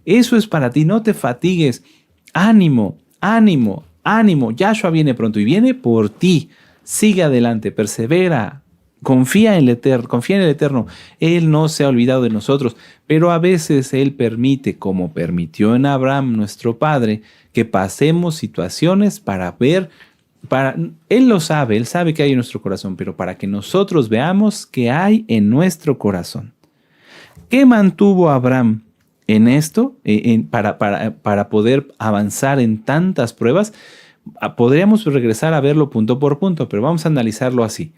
Eso es para ti, no te fatigues. Ánimo, ánimo, ánimo. Yahshua viene pronto y viene por ti. Sigue adelante, persevera. Confía en el Eterno, confía en el Eterno. Él no se ha olvidado de nosotros, pero a veces Él permite, como permitió en Abraham, nuestro padre, que pasemos situaciones para ver. Él lo sabe, Él sabe que hay en nuestro corazón, pero para que nosotros veamos qué hay en nuestro corazón. ¿Qué mantuvo a Abraham en esto para poder avanzar en tantas pruebas? Podríamos regresar a verlo punto por punto, pero vamos a analizarlo así.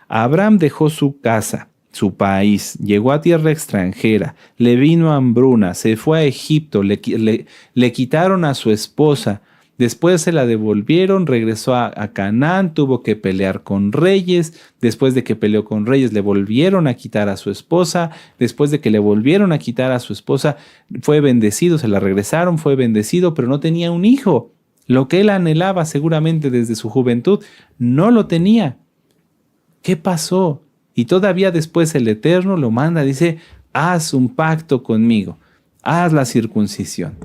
Abraham dejó su casa, su país, llegó a tierra extranjera, le vino hambruna, se fue a Egipto, le quitaron a su esposa. Después se la devolvieron, regresó a Canaán, tuvo que pelear con reyes. Después de que peleó con reyes, le volvieron a quitar a su esposa. Después de que le volvieron a quitar a su esposa, fue bendecido, se la regresaron, fue bendecido, pero no tenía un hijo. Lo que él anhelaba seguramente desde su juventud, no lo tenía. ¿Qué pasó? Y todavía después el Eterno lo manda, dice, haz un pacto conmigo, haz la circuncisión.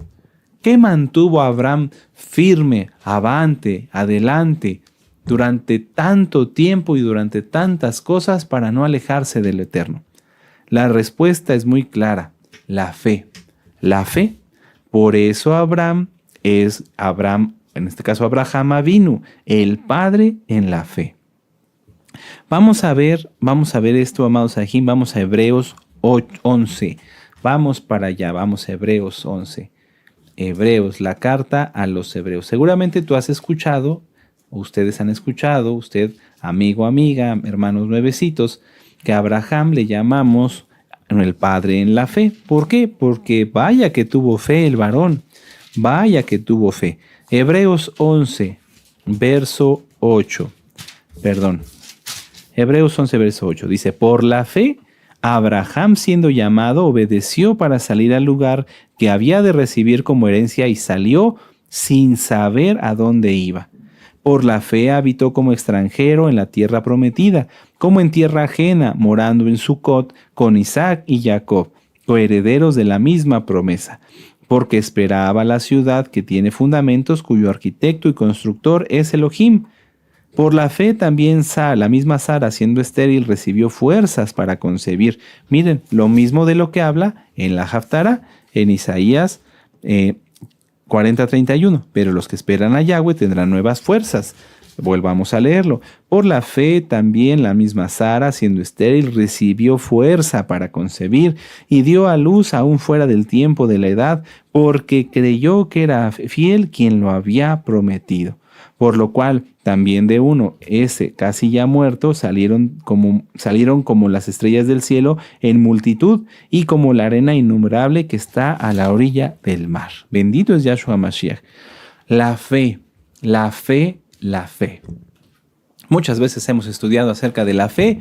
¿Qué mantuvo a Abraham firme, avante, adelante, durante tanto tiempo y durante tantas cosas para no alejarse del Eterno? La respuesta es muy clara, la fe. La fe. Por eso Abraham es Abraham, en este caso Abraham Avinu, el padre en la fe. Vamos a ver esto, amados Sahim, vamos a Hebreos 11. Vamos para allá, vamos a Hebreos 11. Hebreos, la carta a los hebreos. Seguramente tú has escuchado, o ustedes han escuchado, usted, amigo, amiga, hermanos nuevecitos, que a Abraham le llamamos el padre en la fe. ¿Por qué? Porque vaya que tuvo fe el varón, vaya que tuvo fe. Hebreos 11, verso 8, perdón. Hebreos 11, verso 8, dice, por la fe, Abraham, siendo llamado, obedeció para salir al lugar que había de recibir como herencia y salió sin saber a dónde iba. Por la fe habitó como extranjero en la tierra prometida, como en tierra ajena, morando en Sucot con Isaac y Jacob, coherederos de la misma promesa, porque esperaba la ciudad que tiene fundamentos, cuyo arquitecto y constructor es Elohim. Por la fe también la misma Sara, siendo estéril, recibió fuerzas para concebir. Miren, lo mismo de lo que habla en la Haftará, en Isaías 40:31. Pero los que esperan a Yahweh tendrán nuevas fuerzas. Volvamos a leerlo. Por la fe también la misma Sara, siendo estéril, recibió fuerza para concebir y dio a luz aún fuera del tiempo de la edad, porque creyó que era fiel quien lo había prometido. Por lo cual también de uno, ese casi ya muerto, salieron como las estrellas del cielo en multitud y como la arena innumerable que está a la orilla del mar. Bendito es Yahshua Mashiach. La fe, la fe, la fe. Muchas veces hemos estudiado acerca de la fe.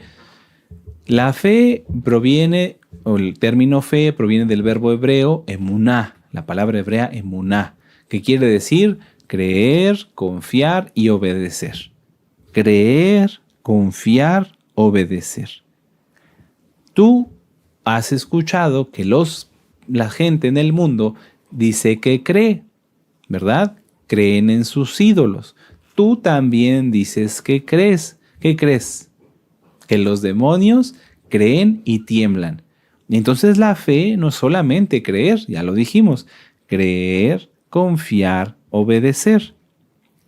La fe proviene, o el término fe proviene del verbo hebreo emuná, la palabra hebrea emuná, que quiere decir creer, confiar y obedecer. Creer, confiar, obedecer. Tú has escuchado que la gente en el mundo dice que cree, ¿verdad? Creen en sus ídolos. Tú también dices que crees. ¿Qué crees? Que los demonios creen y tiemblan. Entonces la fe no es solamente creer, ya lo dijimos, creer, confiar, obedecer.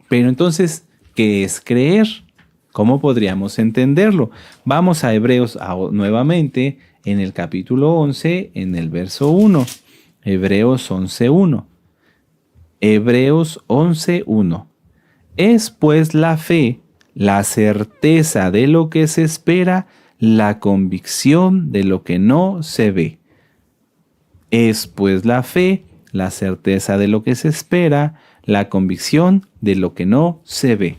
Pero entonces, ¿qué es creer? ¿Cómo podríamos entenderlo? Vamos a Hebreos nuevamente en el capítulo 11, en el verso 1. Hebreos 11:1. Hebreos 11:1. Es pues la fe, la certeza de lo que se espera, la convicción de lo que no se ve. Es pues la fe, la certeza de lo que se espera, la convicción de lo que no se ve.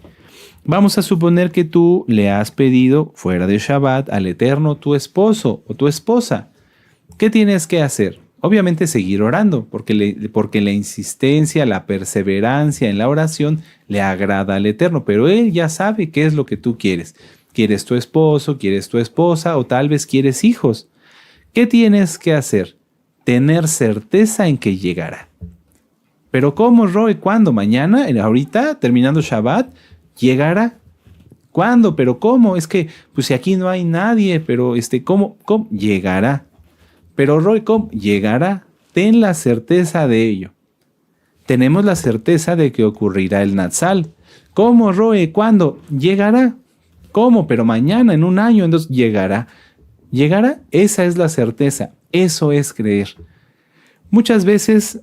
Vamos a suponer que tú le has pedido fuera de Shabbat al Eterno tu esposo o tu esposa. ¿Qué tienes que hacer? Obviamente seguir orando, porque la insistencia, la perseverancia en la oración le agrada al Eterno, pero Él ya sabe qué es lo que tú quieres. ¿Quieres tu esposo, quieres tu esposa o tal vez quieres hijos? ¿Qué tienes que hacer? Tener certeza en que llegará. ¿Pero cómo, Roy? ¿Cuándo? ¿Mañana? ¿Ahorita? ¿Terminando Shabbat? ¿Llegará? ¿Cuándo? ¿Pero cómo? Es que, pues si aquí no hay nadie, pero ¿cómo? Llegará. Pero Roy, ¿cómo? Llegará. Ten la certeza de ello. Tenemos la certeza de que ocurrirá el Natsal. ¿Cómo, Roy? ¿Cuándo? Llegará. ¿Cómo? Pero mañana, en un año, entonces llegará. ¿Llegará? Esa es la certeza. Eso es creer. Muchas veces,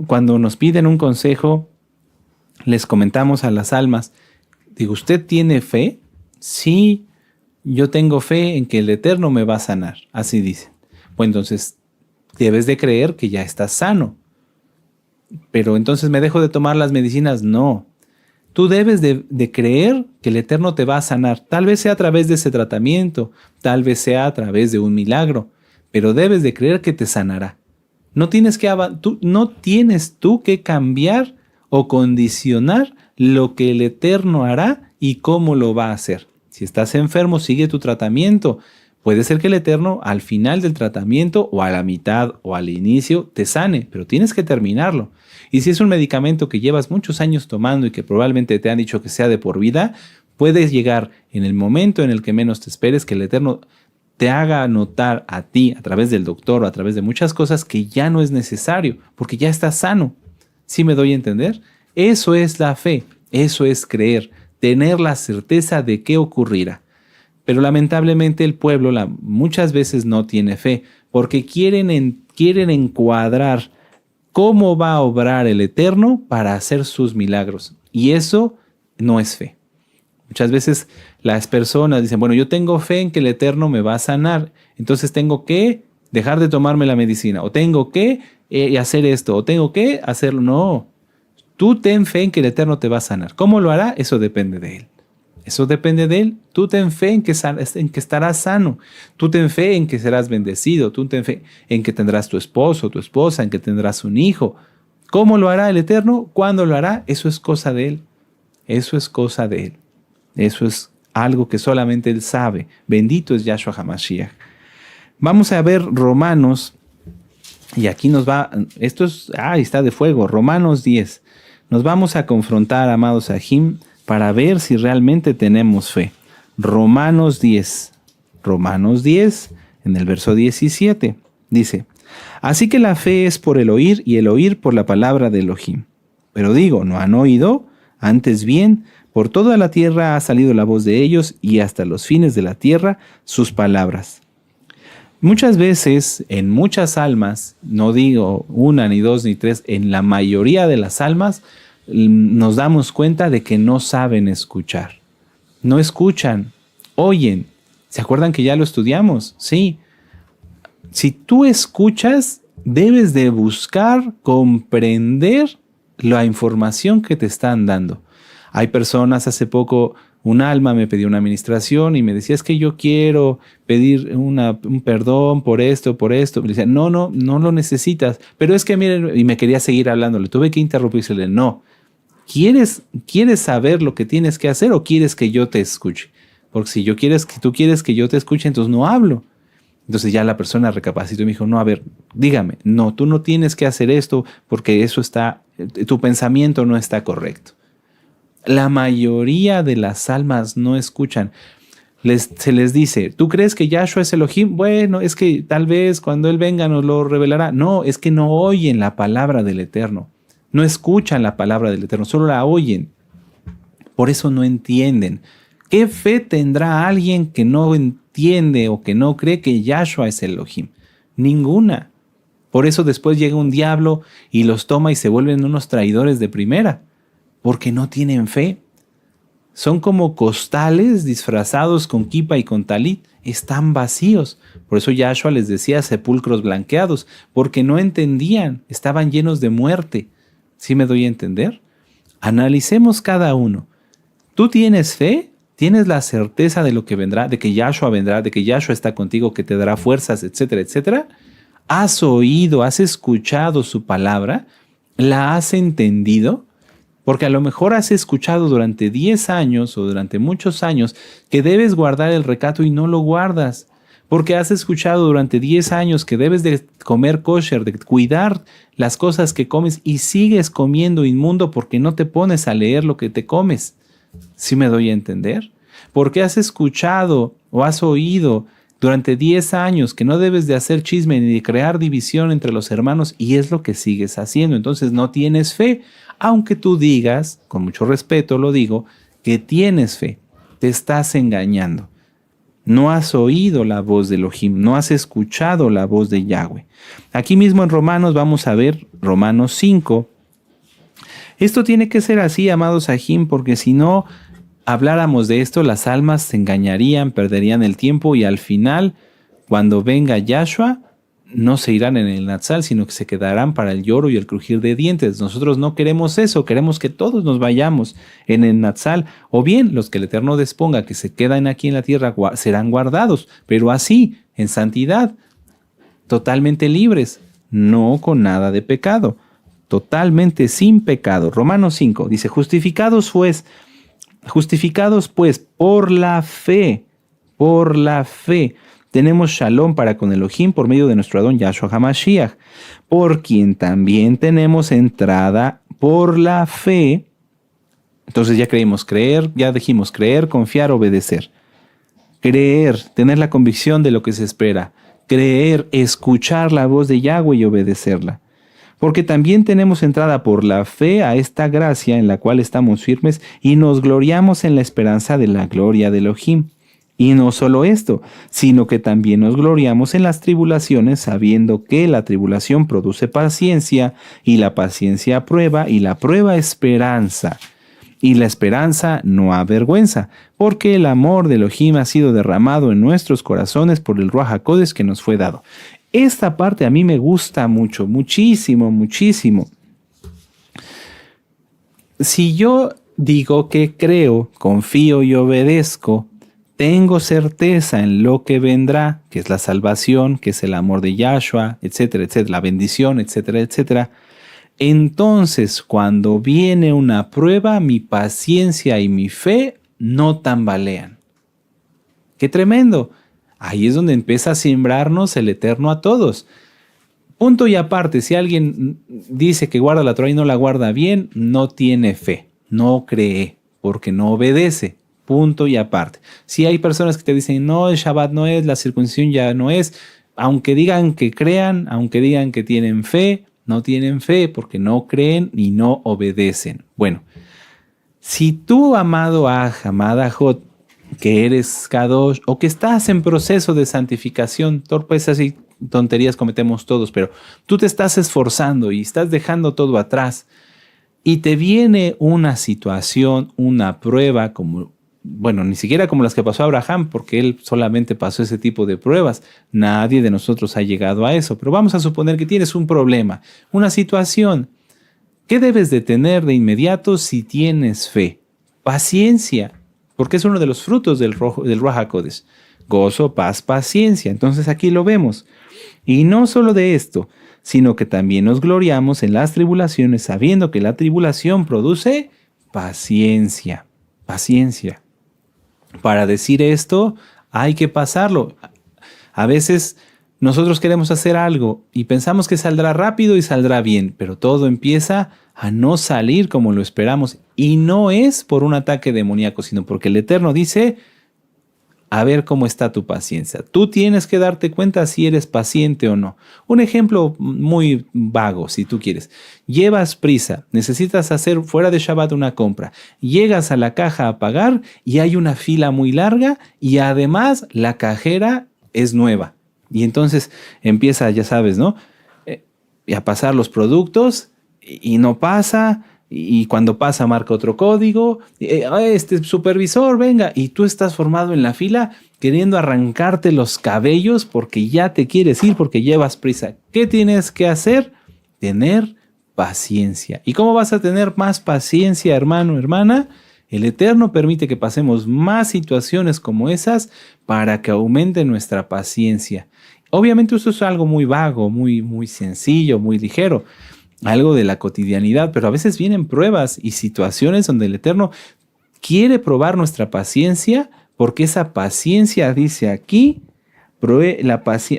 cuando nos piden un consejo, les comentamos a las almas, digo, ¿usted tiene fe? Sí, yo tengo fe en que el Eterno me va a sanar. Así dicen. Pues entonces, debes de creer que ya estás sano. Pero entonces, ¿me dejo de tomar las medicinas? No. Tú debes de creer que el Eterno te va a sanar. Tal vez sea a través de ese tratamiento, tal vez sea a través de un milagro, pero debes de creer que te sanará. No tienes tú que cambiar o condicionar lo que el Eterno hará y cómo lo va a hacer. Si estás enfermo, sigue tu tratamiento. Puede ser que el Eterno al final del tratamiento o a la mitad o al inicio te sane, pero tienes que terminarlo. Y si es un medicamento que llevas muchos años tomando y que probablemente te han dicho que sea de por vida, puedes llegar en el momento en el que menos te esperes que el Eterno te haga notar a ti, a través del doctor o a través de muchas cosas, que ya no es necesario, porque ya estás sano. ¿Sí me doy a entender? Eso es la fe, eso es creer, tener la certeza de qué ocurrirá. Pero lamentablemente el pueblo muchas veces no tiene fe, porque quieren encuadrar cómo va a obrar el Eterno para hacer sus milagros. Y eso no es fe. Muchas veces las personas dicen, bueno, yo tengo fe en que el Eterno me va a sanar, entonces tengo que dejar de tomarme la medicina, o tengo que hacer esto, o tengo que hacerlo. No, tú ten fe en que el Eterno te va a sanar. ¿Cómo lo hará? Eso depende de Él. Eso depende de Él. Tú ten fe en que estarás sano. Tú ten fe en que serás bendecido. Tú ten fe en que tendrás tu esposo, tu esposa, en que tendrás un hijo. ¿Cómo lo hará el Eterno? ¿Cuándo lo hará? Eso es cosa de Él. Eso es cosa de Él. Eso es algo que solamente Él sabe. Bendito es Yahshua HaMashiach. Vamos a ver Romanos. Y aquí nos va, está de fuego. Romanos 10. Nos vamos a confrontar, amados Ajim, para ver si realmente tenemos fe. Romanos 10, en el verso 17, dice, así que la fe es por el oír y el oír por la palabra de Elohim. Pero digo, ¿no han oído? Antes bien, por toda la tierra ha salido la voz de ellos y hasta los fines de la tierra sus palabras. Muchas veces, en muchas almas, no digo una, ni dos, ni tres, en la mayoría de las almas, nos damos cuenta de que no saben escuchar. No escuchan, oyen. ¿Se acuerdan que ya lo estudiamos? Sí. Si tú escuchas, debes de buscar comprender la información que te están dando. Hay personas, hace poco un alma me pidió una administración y me decía, es que yo quiero pedir un perdón por esto. Me decía, no lo necesitas. Pero es que miren, y me quería seguir hablando. Le tuve que interrumpirle, no. ¿Quieres saber lo que tienes que hacer o quieres que yo te escuche? Porque si tú quieres que yo te escuche, entonces no hablo. Entonces ya la persona recapacitó y me dijo, no, a ver, dígame, no, tú no tienes que hacer esto porque tu pensamiento no está correcto. La mayoría de las almas no escuchan. Se les dice, ¿tú crees que Yahshua es Elohim? Bueno, es que tal vez cuando Él venga nos lo revelará. No, es que no oyen la palabra del Eterno. No escuchan la palabra del Eterno, solo la oyen. Por eso no entienden. ¿Qué fe tendrá alguien que no entiende o que no cree que Yahshua es Elohim? Ninguna. Por eso después llega un diablo y los toma y se vuelven unos traidores de primera, porque no tienen fe. Son como costales disfrazados con kipa y con talit. Están vacíos. Por eso Yahshua les decía sepulcros blanqueados, porque no entendían, estaban llenos de muerte. ¿Sí me doy a entender? Analicemos cada uno. ¿Tú tienes fe? ¿Tienes la certeza de lo que vendrá, de que Yahshua vendrá, de que Yahshua está contigo, que te dará fuerzas, etcétera, etcétera? ¿Has oído, has escuchado su palabra? ¿La has entendido? Porque a lo mejor has escuchado durante 10 años o durante muchos años que debes guardar el recato y no lo guardas. Porque has escuchado durante 10 años que debes de comer kosher, de cuidar las cosas que comes y sigues comiendo inmundo porque no te pones a leer lo que te comes. ¿Sí me doy a entender? Porque has escuchado o has oído durante 10 años que no debes de hacer chisme ni de crear división entre los hermanos y es lo que sigues haciendo. Entonces no tienes fe. Aunque tú digas, con mucho respeto lo digo, que tienes fe, te estás engañando. No has oído la voz de Elohim, no has escuchado la voz de Yahweh. Aquí mismo en Romanos vamos a ver Romanos 5. Esto tiene que ser así, amados Sahim, porque si no habláramos de esto, las almas se engañarían, perderían el tiempo y al final, cuando venga Yahshua, no se irán en el Natsal, sino que se quedarán para el lloro y el crujir de dientes. Nosotros no queremos eso, queremos que todos nos vayamos en el Natsal, o bien los que el Eterno disponga que se quedan aquí en la tierra serán guardados, pero así, en santidad, totalmente libres, no con nada de pecado, totalmente sin pecado. Romanos 5 dice, justificados pues por la fe, tenemos shalom para con Elohim por medio de nuestro Adón Yahshua HaMashiach, por quien también tenemos entrada por la fe. Entonces ya creímos creer, ya dijimos creer, confiar, obedecer. Creer, tener la convicción de lo que se espera. Creer, escuchar la voz de Yahweh y obedecerla. Porque también tenemos entrada por la fe a esta gracia en la cual estamos firmes y nos gloriamos en la esperanza de la gloria de Elohim. Y no solo esto, sino que también nos gloriamos en las tribulaciones, sabiendo que la tribulación produce paciencia, y la paciencia prueba, y la prueba esperanza. Y la esperanza no avergüenza, porque el amor de Elohim ha sido derramado en nuestros corazones por el Ruach HaKodesh que nos fue dado. Esta parte a mí me gusta mucho, muchísimo, muchísimo. Si yo digo que creo, confío y obedezco, tengo certeza en lo que vendrá, que es la salvación, que es el amor de Yahshua, etcétera, etcétera, la bendición, etcétera, etcétera. Entonces, cuando viene una prueba, mi paciencia y mi fe no tambalean. ¡Qué tremendo! Ahí es donde empieza a sembrarnos el Eterno a todos. Punto y aparte, si alguien dice que guarda la Torah y no la guarda bien, no tiene fe, no cree, porque no obedece. Punto y aparte. Si hay personas que te dicen, no, el Shabbat no es, la circuncisión ya no es, aunque digan que crean, aunque digan que tienen fe, no tienen fe porque no creen y no obedecen. Bueno, si tú, amado Aj, amada Jot, que eres Kadosh o que estás en proceso de santificación, torpezas y tonterías cometemos todos, pero tú te estás esforzando y estás dejando todo atrás y te viene una situación, una prueba como... Bueno, ni siquiera como las que pasó a Abraham, porque él solamente pasó ese tipo de pruebas. Nadie de nosotros ha llegado a eso. Pero vamos a suponer que tienes un problema, una situación. ¿Qué debes de tener de inmediato si tienes fe? Paciencia, porque es uno de los frutos del Ruach HaKodesh. Gozo, paz, paciencia. Entonces aquí lo vemos. Y no solo de esto, sino que también nos gloriamos en las tribulaciones, sabiendo que la tribulación produce paciencia. Paciencia. Para decir esto, hay que pasarlo. A veces nosotros queremos hacer algo y pensamos que saldrá rápido y saldrá bien, pero todo empieza a no salir como lo esperamos. Y no es por un ataque demoníaco, sino porque el Eterno dice, a ver cómo está tu paciencia. Tú tienes que darte cuenta si eres paciente o no. Un ejemplo muy vago, si tú quieres. Llevas prisa, necesitas hacer fuera de Shabbat una compra. Llegas a la caja a pagar y hay una fila muy larga y además la cajera es nueva. Y entonces empieza, ya sabes, ¿no? A pasar los productos y no pasa. Y cuando pasa marca otro código, este supervisor, venga, y tú estás formado en la fila queriendo arrancarte los cabellos porque ya te quieres ir, porque llevas prisa. ¿Qué tienes que hacer? Tener paciencia. ¿Y cómo vas a tener más paciencia, hermano, hermana? El Eterno permite que pasemos más situaciones como esas para que aumente nuestra paciencia. Obviamente esto es algo muy vago, muy sencillo, muy ligero, algo de la cotidianidad, pero a veces vienen pruebas y situaciones donde el Eterno quiere probar nuestra paciencia, porque esa paciencia, dice aquí,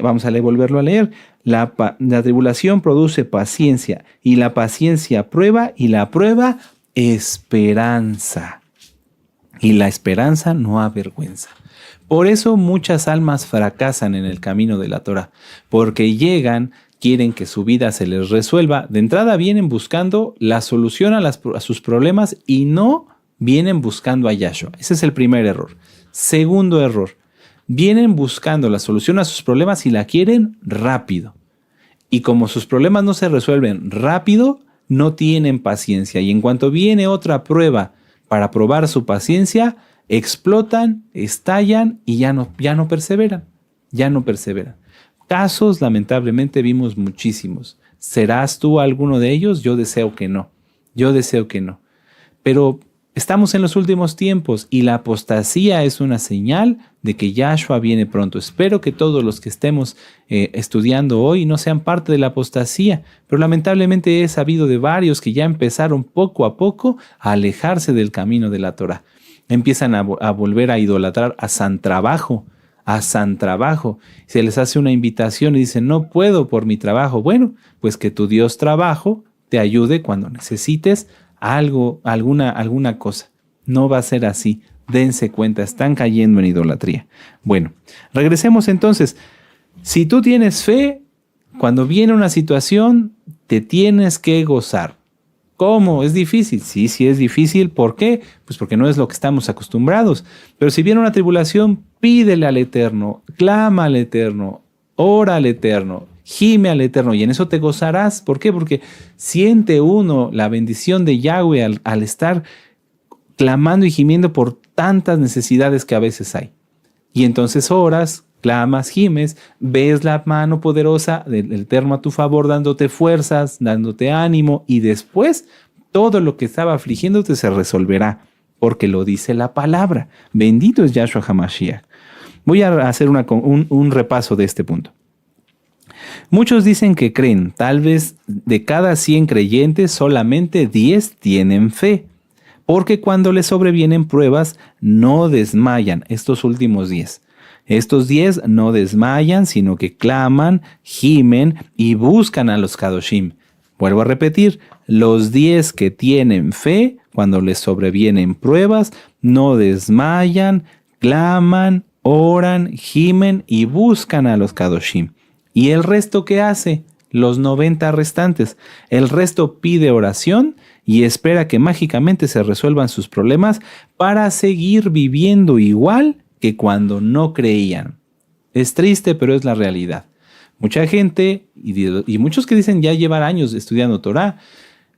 vamos a volverlo a leer, la tribulación produce paciencia, y la paciencia prueba, y la prueba esperanza. Y la esperanza no avergüenza. Por eso muchas almas fracasan en el camino de la Torah, porque quieren que su vida se les resuelva. De entrada vienen buscando la solución a sus problemas y no vienen buscando a Yahshua. Ese es el primer error. Segundo error, vienen buscando la solución a sus problemas y la quieren rápido. Y como sus problemas no se resuelven rápido, no tienen paciencia. Y en cuanto viene otra prueba para probar su paciencia, explotan, estallan y ya no perseveran. Ya no perseveran. Casos, lamentablemente, vimos muchísimos. ¿Serás tú alguno de ellos? Yo deseo que no. Yo deseo que no. Pero estamos en los últimos tiempos y la apostasía es una señal de que Yahshua viene pronto. Espero que todos los que estemos estudiando hoy no sean parte de la apostasía, pero lamentablemente he sabido de varios que ya empezaron poco a poco a alejarse del camino de la Torah. Empiezan a volver a idolatrar a San Trabajo. Se les hace una invitación y dicen, no puedo por mi trabajo. Bueno, pues que tu Dios trabajo te ayude cuando necesites algo, alguna cosa. No va a ser así. Dense cuenta, están cayendo en idolatría. Bueno, regresemos entonces. Si tú tienes fe, cuando viene una situación, te tienes que gozar. ¿Cómo? ¿Es difícil? Sí es difícil. ¿Por qué? Pues porque no es lo que estamos acostumbrados. Pero si viene una tribulación, pídele al Eterno, clama al Eterno, ora al Eterno, gime al Eterno y en eso te gozarás. ¿Por qué? Porque siente uno la bendición de Yahweh al estar clamando y gimiendo por tantas necesidades que a veces hay. Y entonces oras, clamas, gimes, ves la mano poderosa del Eterno a tu favor, dándote fuerzas, dándote ánimo, y después todo lo que estaba afligiéndote se resolverá, porque lo dice la palabra. Bendito es Yahshua HaMashiach. Voy a hacer un repaso de este punto. Muchos dicen que creen, tal vez de cada 100 creyentes, solamente 10 tienen fe, porque cuando les sobrevienen pruebas, no desmayan estos últimos 10. Estos 10 no desmayan, sino que claman, gimen y buscan a los Kadoshim. Vuelvo a repetir, los 10 que tienen fe, cuando les sobrevienen pruebas, no desmayan, claman, oran, gimen y buscan a los Kadoshim. ¿Y el resto qué hace? Los 90 restantes. El resto pide oración y espera que mágicamente se resuelvan sus problemas para seguir viviendo igual que cuando no creían. Es triste, pero es la realidad. Mucha gente, y muchos que dicen ya llevar años estudiando Torah,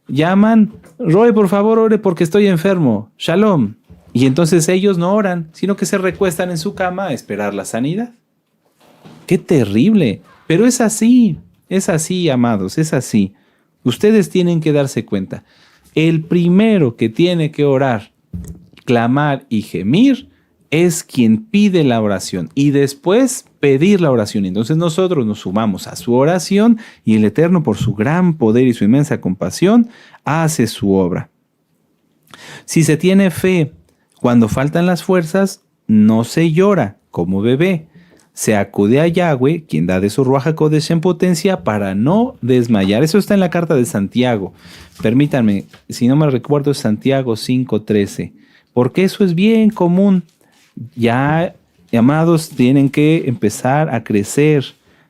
llaman, Roy, por favor, ore porque estoy enfermo, Shalom. Y entonces ellos no oran, sino que se recuestan en su cama a esperar la sanidad. ¡Qué terrible! Pero es así, amados, es así. Ustedes tienen que darse cuenta. El primero que tiene que orar, clamar y gemir es quien pide la oración y después pedir la oración. Entonces nosotros nos sumamos a su oración y el Eterno, por su gran poder y su inmensa compasión, hace su obra. Si se tiene fe cuando faltan las fuerzas, no se llora como bebé. se acude a Yahweh, quien da de su Ruach HaKodesh en potencia, para no desmayar. Eso está en la carta de Santiago. Permítanme, si no me recuerdo, es Santiago 5:13. Porque eso es bien común. Ya, amados, tienen que empezar a crecer.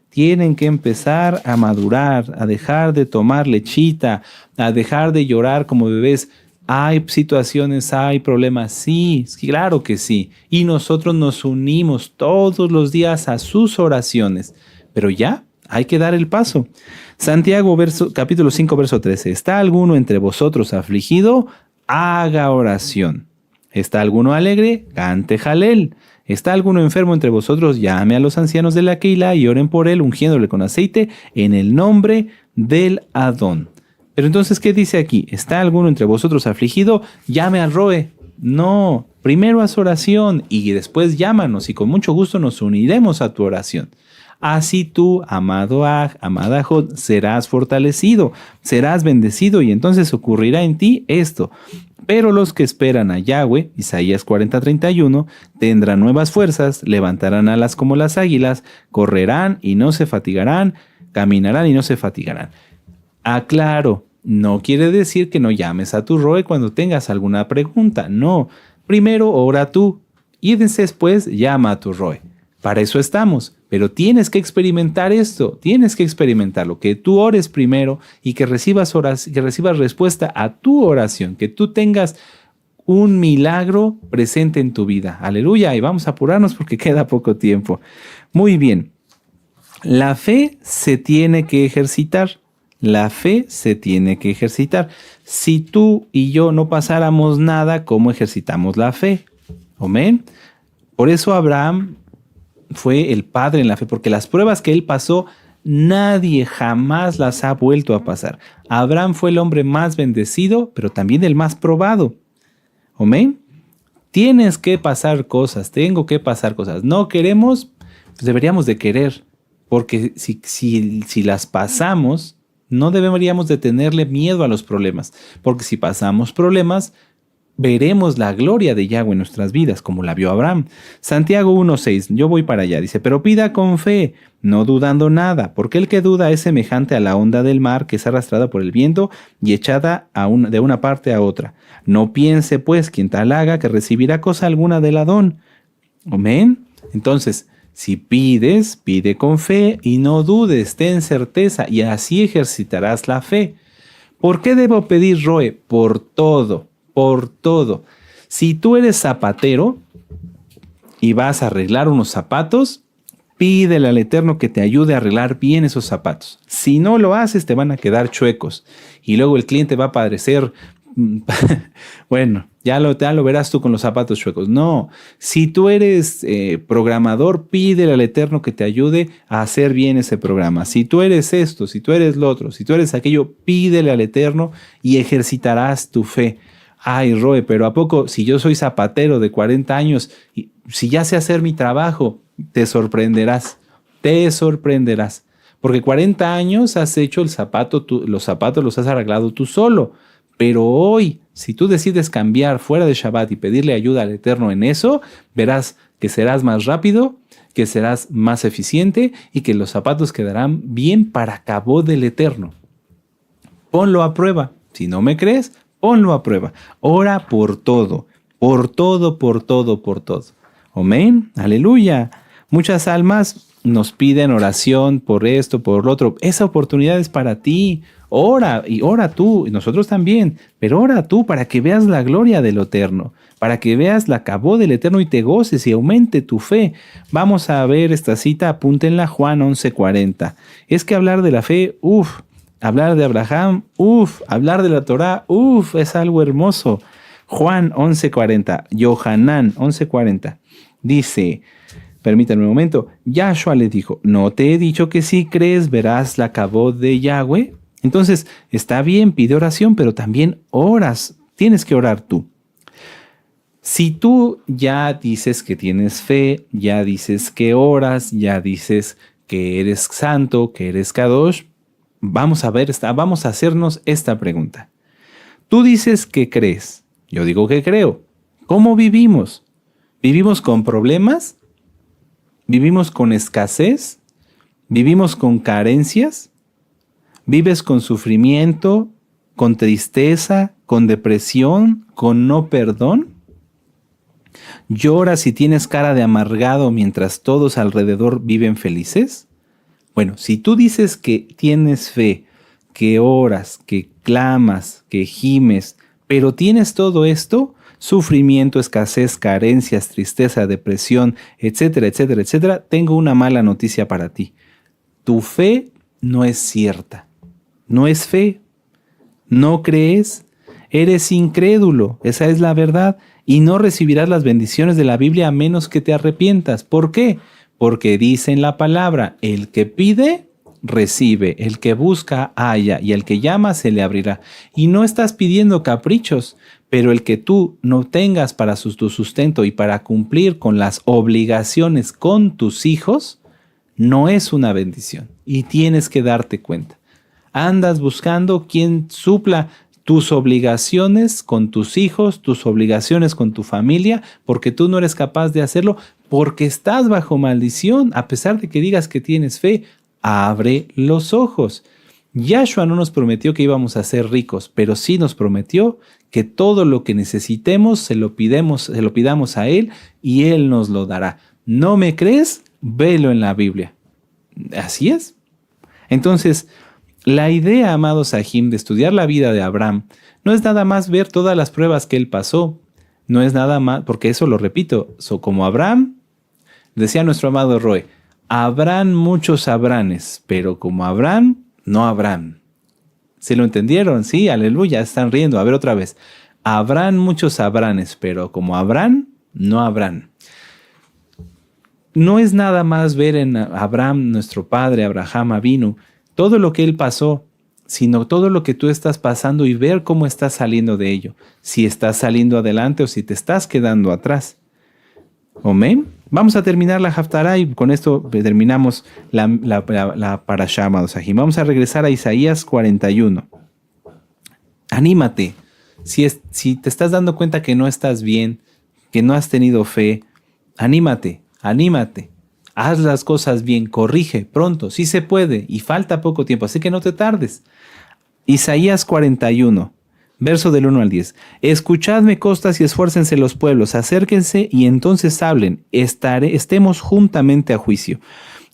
Tienen que empezar a madurar, a dejar de tomar lechita, a dejar de llorar como bebés. Hay situaciones, hay problemas, sí, claro que sí. Y nosotros nos unimos todos los días a sus oraciones. Pero ya, hay que dar el paso. Santiago capítulo 5, verso 13. ¿Está alguno entre vosotros afligido? Haga oración. ¿Está alguno alegre? Cante jalel. ¿Está alguno enfermo entre vosotros? Llame a los ancianos de la Keilah y oren por él, ungiéndole con aceite en el nombre del Adón. Pero entonces, ¿qué dice aquí? ¿Está alguno entre vosotros afligido? Llame al Roe. No, primero haz oración y después llámanos y con mucho gusto nos uniremos a tu oración. Así tú, amado Aj, amada Jod, serás fortalecido, serás bendecido y entonces ocurrirá en ti esto. Pero los que esperan a Yahweh, Isaías 40:31, tendrán nuevas fuerzas, levantarán alas como las águilas, correrán y no se fatigarán, caminarán y no se fatigarán. Aclaro, no quiere decir que no llames a tu Roe cuando tengas alguna pregunta. No, primero ora tú y después llama a tu Roe. Para eso estamos, pero tienes que experimentar esto, tienes que experimentarlo, que tú ores primero y que recibas respuesta a tu oración, que tú tengas un milagro presente en tu vida. Aleluya, y vamos a apurarnos porque queda poco tiempo. Muy bien, la fe se tiene que ejercitar. La fe se tiene que ejercitar. Si tú y yo no pasáramos nada, ¿cómo ejercitamos la fe? Amén. Por eso Abraham fue el padre en la fe, porque las pruebas que él pasó, nadie jamás las ha vuelto a pasar. Abraham fue el hombre más bendecido, pero también el más probado. Amén. Tienes que pasar cosas, tengo que pasar cosas. No queremos, pues deberíamos de querer, porque si las pasamos, no deberíamos de tenerle miedo a los problemas, porque si pasamos problemas, veremos la gloria de Yahweh en nuestras vidas, como la vio Abraham. Santiago 1:6, yo voy para allá, dice, pero pida con fe, no dudando nada, porque el que duda es semejante a la onda del mar que es arrastrada por el viento y echada de una parte a otra. No piense pues quien tal haga que recibirá cosa alguna del Adón. Amén. Entonces, si pides, pide con fe y no dudes, ten certeza y así ejercitarás la fe. ¿Por qué debo pedir, Roe? Por todo. Por todo. Si tú eres zapatero y vas a arreglar unos zapatos, pídele al Eterno que te ayude a arreglar bien esos zapatos. Si no lo haces, te van a quedar chuecos. Y luego el cliente va a padecer, bueno, ya lo verás tú con los zapatos chuecos. No, si tú eres programador, pídele al Eterno que te ayude a hacer bien ese programa. Si tú eres esto, si tú eres lo otro, si tú eres aquello, pídele al Eterno y ejercitarás tu fe. Ay, Roe, pero ¿a poco si yo soy zapatero de 40 años, y si ya sé hacer mi trabajo, te sorprenderás, porque 40 años has hecho los zapatos los has arreglado tú solo, pero hoy, si tú decides cambiar fuera de Shabbat y pedirle ayuda al Eterno en eso, verás que serás más rápido, que serás más eficiente y que los zapatos quedarán bien para cabo del Eterno. Ponlo a prueba, si no me crees, ponlo a prueba. Ora por todo, por todo, por todo, por todo. Amén. Aleluya. Muchas almas nos piden oración por esto, por lo otro. Esa oportunidad es para ti. Ora y ora tú, y nosotros también. Pero ora tú para que veas la gloria del Eterno, para que veas la cabó del Eterno y te goces y aumente tu fe. Vamos a ver esta cita, apúntenla, Juan 11:40. Es que hablar de la fe, hablar de Abraham, hablar de la Torá, es algo hermoso. Juan 11:40, Yohanan 11:40, dice, permítanme un momento, Yahshua le dijo, ¿no te he dicho que si crees verás la cabot de Yahweh? Entonces, está bien, pide oración, pero también oras, tienes que orar tú. Si tú ya dices que tienes fe, ya dices que oras, ya dices que eres santo, que eres kadosh, vamos a hacernos esta pregunta. Tú dices que crees, yo digo que creo. ¿Cómo vivimos? ¿Vivimos con problemas? ¿Vivimos con escasez? ¿Vivimos con carencias? ¿Vives con sufrimiento, con tristeza, con depresión, con no perdón? ¿Lloras y tienes cara de amargado mientras todos alrededor viven felices? Bueno, si tú dices que tienes fe, que oras, que clamas, que gimes, pero tienes todo esto, sufrimiento, escasez, carencias, tristeza, depresión, etcétera, etcétera, etcétera, tengo una mala noticia para ti. Tu fe no es cierta. No es fe. No crees. Eres incrédulo. Esa es la verdad. Y no recibirás las bendiciones de la Biblia a menos que te arrepientas. ¿Por qué? Porque dice en la palabra, el que pide, recibe, el que busca, halla, y el que llama, se le abrirá. Y no estás pidiendo caprichos, pero el que tú no tengas para tu sustento y para cumplir con las obligaciones con tus hijos, no es una bendición. Y tienes que darte cuenta. Andas buscando quien supla tus obligaciones con tus hijos, tus obligaciones con tu familia, porque tú no eres capaz de hacerlo, porque estás bajo maldición, a pesar de que digas que tienes fe. Abre los ojos. Yahshua no nos prometió que íbamos a ser ricos, pero sí nos prometió que todo lo que necesitemos se lo pidamos a Él y Él nos lo dará. ¿No me crees? Velo en la Biblia. Así es. Entonces, la idea, amados Sahim, de estudiar la vida de Abraham no es nada más ver todas las pruebas que él pasó. No es nada más, porque eso lo repito, como Abraham, decía nuestro amado Roe, habrán muchos Abranes, pero como Abraham, no habrán. ¿Se lo entendieron? Sí, aleluya, están riendo. A ver otra vez. Habrán muchos Abranes, pero como Abraham, no habrán. No es nada más ver en Abraham, nuestro padre, Abraham Avinu, todo lo que él pasó, sino todo lo que tú estás pasando y ver cómo estás saliendo de ello. Si estás saliendo adelante o si te estás quedando atrás. Amén. Vamos a terminar la Haftará y con esto terminamos la Parashá, amados Sahim. Vamos a regresar a Isaías 41. Anímate. Si te estás dando cuenta que no estás bien, que no has tenido fe, anímate. Haz las cosas bien, corrige pronto, sí se puede y falta poco tiempo, así que no te tardes. Isaías 41, verso del 1 al 10. Escuchadme costas y esfuércense los pueblos, acérquense y entonces hablen, estemos juntamente a juicio.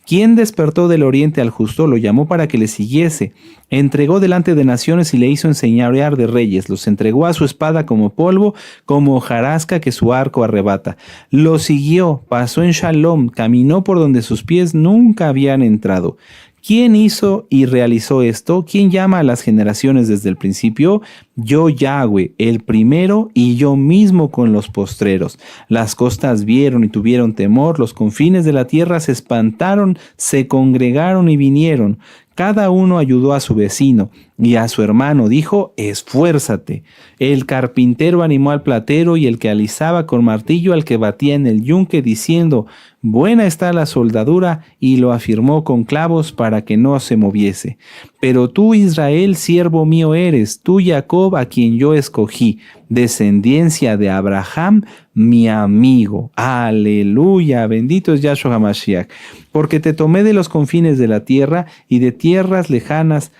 ¿Quién despertó del oriente al justo? Lo llamó para que le siguiese. Entregó delante de naciones y le hizo enseñorear de reyes. Los entregó a su espada como polvo, como hojarasca que su arco arrebata. Lo siguió, pasó en Shalom, caminó por donde sus pies nunca habían entrado. ¿Quién hizo y realizó esto? ¿Quién llama a las generaciones desde el principio? Yo, Yahweh, el primero y yo mismo con los postreros. Las costas vieron y tuvieron temor, los confines de la tierra se espantaron, se congregaron y vinieron. Cada uno ayudó a su vecino y a su hermano dijo, esfuérzate. El carpintero animó al platero y el que alisaba con martillo al que batía en el yunque diciendo, buena está la soldadura, y lo afirmó con clavos para que no se moviese. Pero tú, Israel, siervo mío eres, tú, Jacob, a quien yo escogí, descendencia de Abraham, mi amigo. Aleluya, bendito es Yahshua HaMashiach. Porque te tomé de los confines de la tierra y de tierras lejanas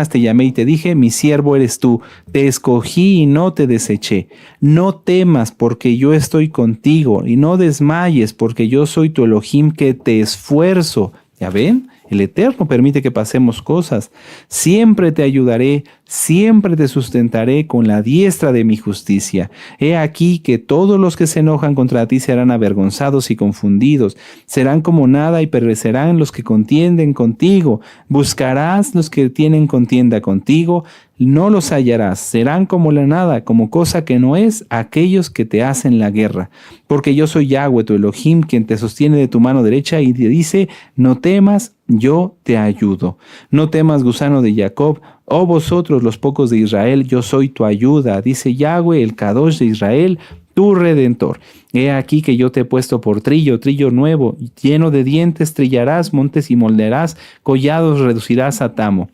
te llamé y te dije, mi siervo eres tú, te escogí y no te deseché. No temas porque yo estoy contigo y no desmayes porque yo soy tu Elohim que te esfuerzo. ¿Ya ven? El Eterno permite que pasemos cosas. Siempre te ayudaré, siempre te sustentaré con la diestra de mi justicia. He aquí que todos los que se enojan contra ti serán avergonzados y confundidos. Serán como nada y perecerán los que contienden contigo. Buscarás los que tienen contienda contigo. No los hallarás, serán como la nada, como cosa que no es, aquellos que te hacen la guerra. Porque yo soy Yahweh, tu Elohim, quien te sostiene de tu mano derecha y te dice, no temas, yo te ayudo. No temas, gusano de Jacob, oh vosotros los pocos de Israel, yo soy tu ayuda. Dice Yahweh, el Kadosh de Israel, tu Redentor. He aquí que yo te he puesto por trillo nuevo, lleno de dientes, trillarás montes y moldearás, collados reducirás a tamo.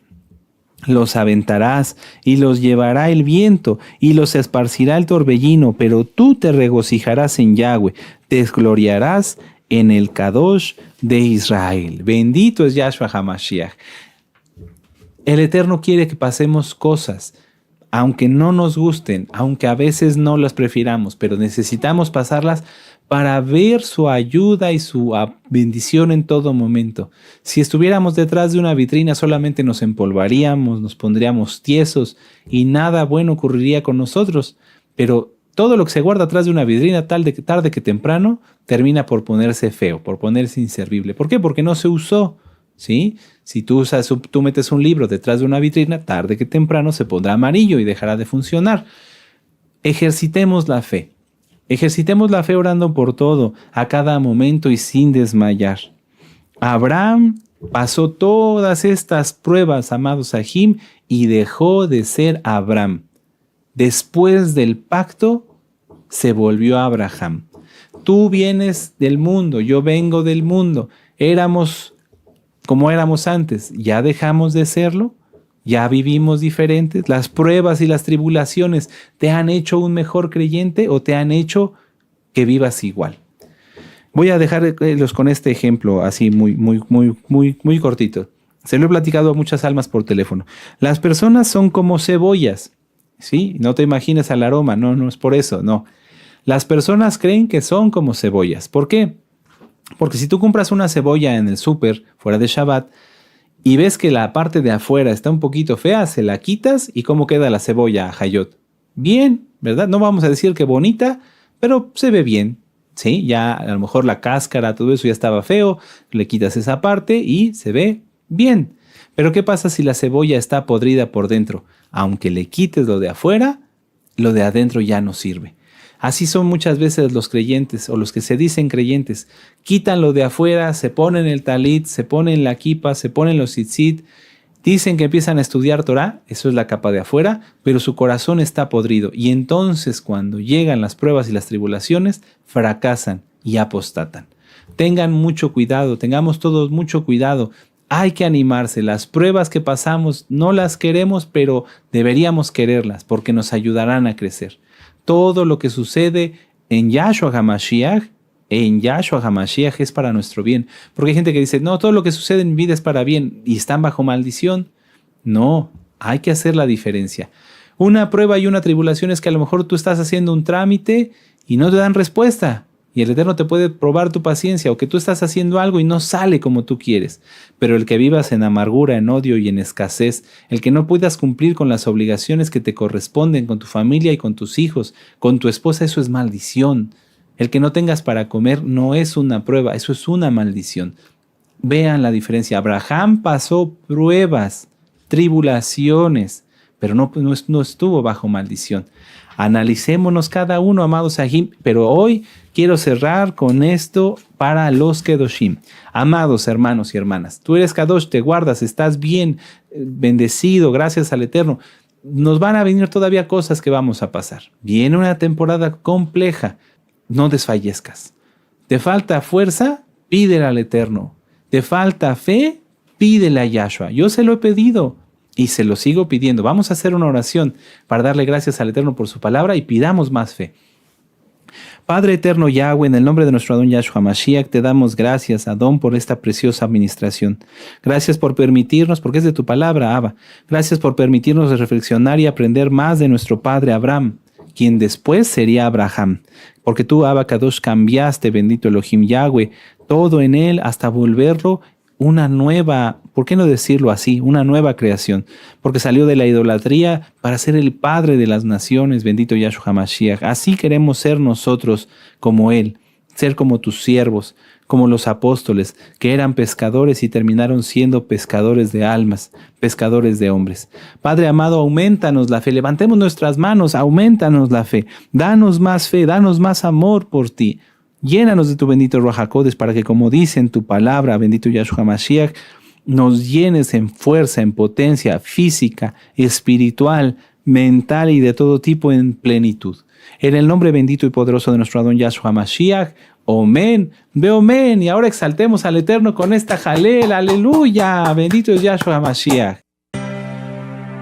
Los aventarás y los llevará el viento y los esparcirá el torbellino, pero tú te regocijarás en Yahweh, te gloriarás en el Kadosh de Israel. Bendito es Yahshua HaMashiach. El Eterno quiere que pasemos cosas, aunque no nos gusten, aunque a veces no las prefiramos, pero necesitamos pasarlas para ver su ayuda y su bendición en todo momento. Si estuviéramos detrás de una vitrina, solamente nos empolvaríamos, nos pondríamos tiesos y nada bueno ocurriría con nosotros. Pero todo lo que se guarda atrás de una vitrina, tarde que temprano, termina por ponerse feo, por ponerse inservible. ¿Por qué? Porque no se usó. ¿Sí? Si tú metes un libro detrás de una vitrina, tarde que temprano se pondrá amarillo y dejará de funcionar. Ejercitemos la fe. Ejercitemos la fe orando por todo, a cada momento y sin desmayar. Abraham pasó todas estas pruebas, amados Ajim, y dejó de ser Abraham. Después del pacto, se volvió Abraham. Tú vienes del mundo, yo vengo del mundo. Éramos como éramos antes, ¿ya dejamos de serlo? ¿Ya vivimos diferentes? ¿Las pruebas y las tribulaciones te han hecho un mejor creyente o te han hecho que vivas igual? Voy a dejarlos con este ejemplo así muy cortito. Se lo he platicado a muchas almas por teléfono. Las personas son como cebollas, ¿sí? No te imagines al aroma, no es por eso, no. Las personas creen que son como cebollas. ¿Por qué? Porque si tú compras una cebolla en el súper, fuera de Shabbat, y ves que la parte de afuera está un poquito fea, se la quitas y ¿cómo queda la cebolla, Hayot? Bien, ¿verdad? No vamos a decir que bonita, pero se ve bien, ¿sí? Ya a lo mejor la cáscara, todo eso ya estaba feo, le quitas esa parte y se ve bien. Pero ¿qué pasa si la cebolla está podrida por dentro? Aunque le quites lo de afuera, lo de adentro ya no sirve. Así son muchas veces los creyentes o los que se dicen creyentes. Quitan lo de afuera, se ponen el talit, se ponen la kipa, se ponen los tzitzit. Dicen que empiezan a estudiar Torah, eso es la capa de afuera, pero su corazón está podrido. Y entonces cuando llegan las pruebas y las tribulaciones, fracasan y apostatan. Tengan mucho cuidado, tengamos todos mucho cuidado. Hay que animarse. Las pruebas que pasamos no las queremos, pero deberíamos quererlas porque nos ayudarán a crecer. Todo lo que sucede en Yahshua HaMashiach es para nuestro bien. Porque hay gente que dice, no, todo lo que sucede en mi vida es para bien y están bajo maldición. No, hay que hacer la diferencia. Una prueba y una tribulación es que a lo mejor tú estás haciendo un trámite y no te dan respuesta. Y el Eterno te puede probar tu paciencia, o que tú estás haciendo algo y no sale como tú quieres. Pero el que vivas en amargura, en odio y en escasez, el que no puedas cumplir con las obligaciones que te corresponden con tu familia y con tus hijos, con tu esposa, eso es maldición. El que no tengas para comer no es una prueba, eso es una maldición. Vean la diferencia. Abraham pasó pruebas, tribulaciones, pero no estuvo bajo maldición. Analicémonos cada uno, amados Ajim, pero hoy quiero cerrar con esto para los Kedoshim. Amados hermanos y hermanas, tú eres Kadosh, te guardas, estás bien, bendecido, gracias al Eterno. Nos van a venir todavía cosas que vamos a pasar. Viene una temporada compleja, no desfallezcas. ¿Te falta fuerza? Pídele al Eterno. ¿Te falta fe? Pídele a Yahshua. Yo se lo he pedido. Y se lo sigo pidiendo. Vamos a hacer una oración para darle gracias al Eterno por su palabra y pidamos más fe. Padre eterno Yahweh, en el nombre de nuestro Adón Yahshua Mashiach, te damos gracias, Adón, por esta preciosa administración. Gracias por permitirnos, porque es de tu palabra, Abba. Gracias por permitirnos reflexionar y aprender más de nuestro padre Abraham, quien después sería Abraham. Porque tú, Abba Kadosh, cambiaste, bendito Elohim Yahweh, todo en él hasta volverlo una nueva, ¿por qué no decirlo así? Una nueva creación, porque salió de la idolatría para ser el Padre de las naciones, bendito Yahshua HaMashiach. Así queremos ser nosotros como Él, ser como tus siervos, como los apóstoles, que eran pescadores y terminaron siendo pescadores de almas, pescadores de hombres. Padre amado, aumentanos la fe, levantemos nuestras manos, aumentanos la fe, danos más amor por ti. Llénanos de tu bendito Ruach HaKodesh para que, como dice en tu palabra, bendito Yahshua HaMashiach, nos llenes en fuerza, en potencia física, espiritual, mental y de todo tipo en plenitud. En el nombre bendito y poderoso de nuestro Adón Yahshua HaMashiach, Omen, ve Omen. Y ahora exaltemos al Eterno con esta jalel, aleluya, bendito es Yahshua HaMashiach.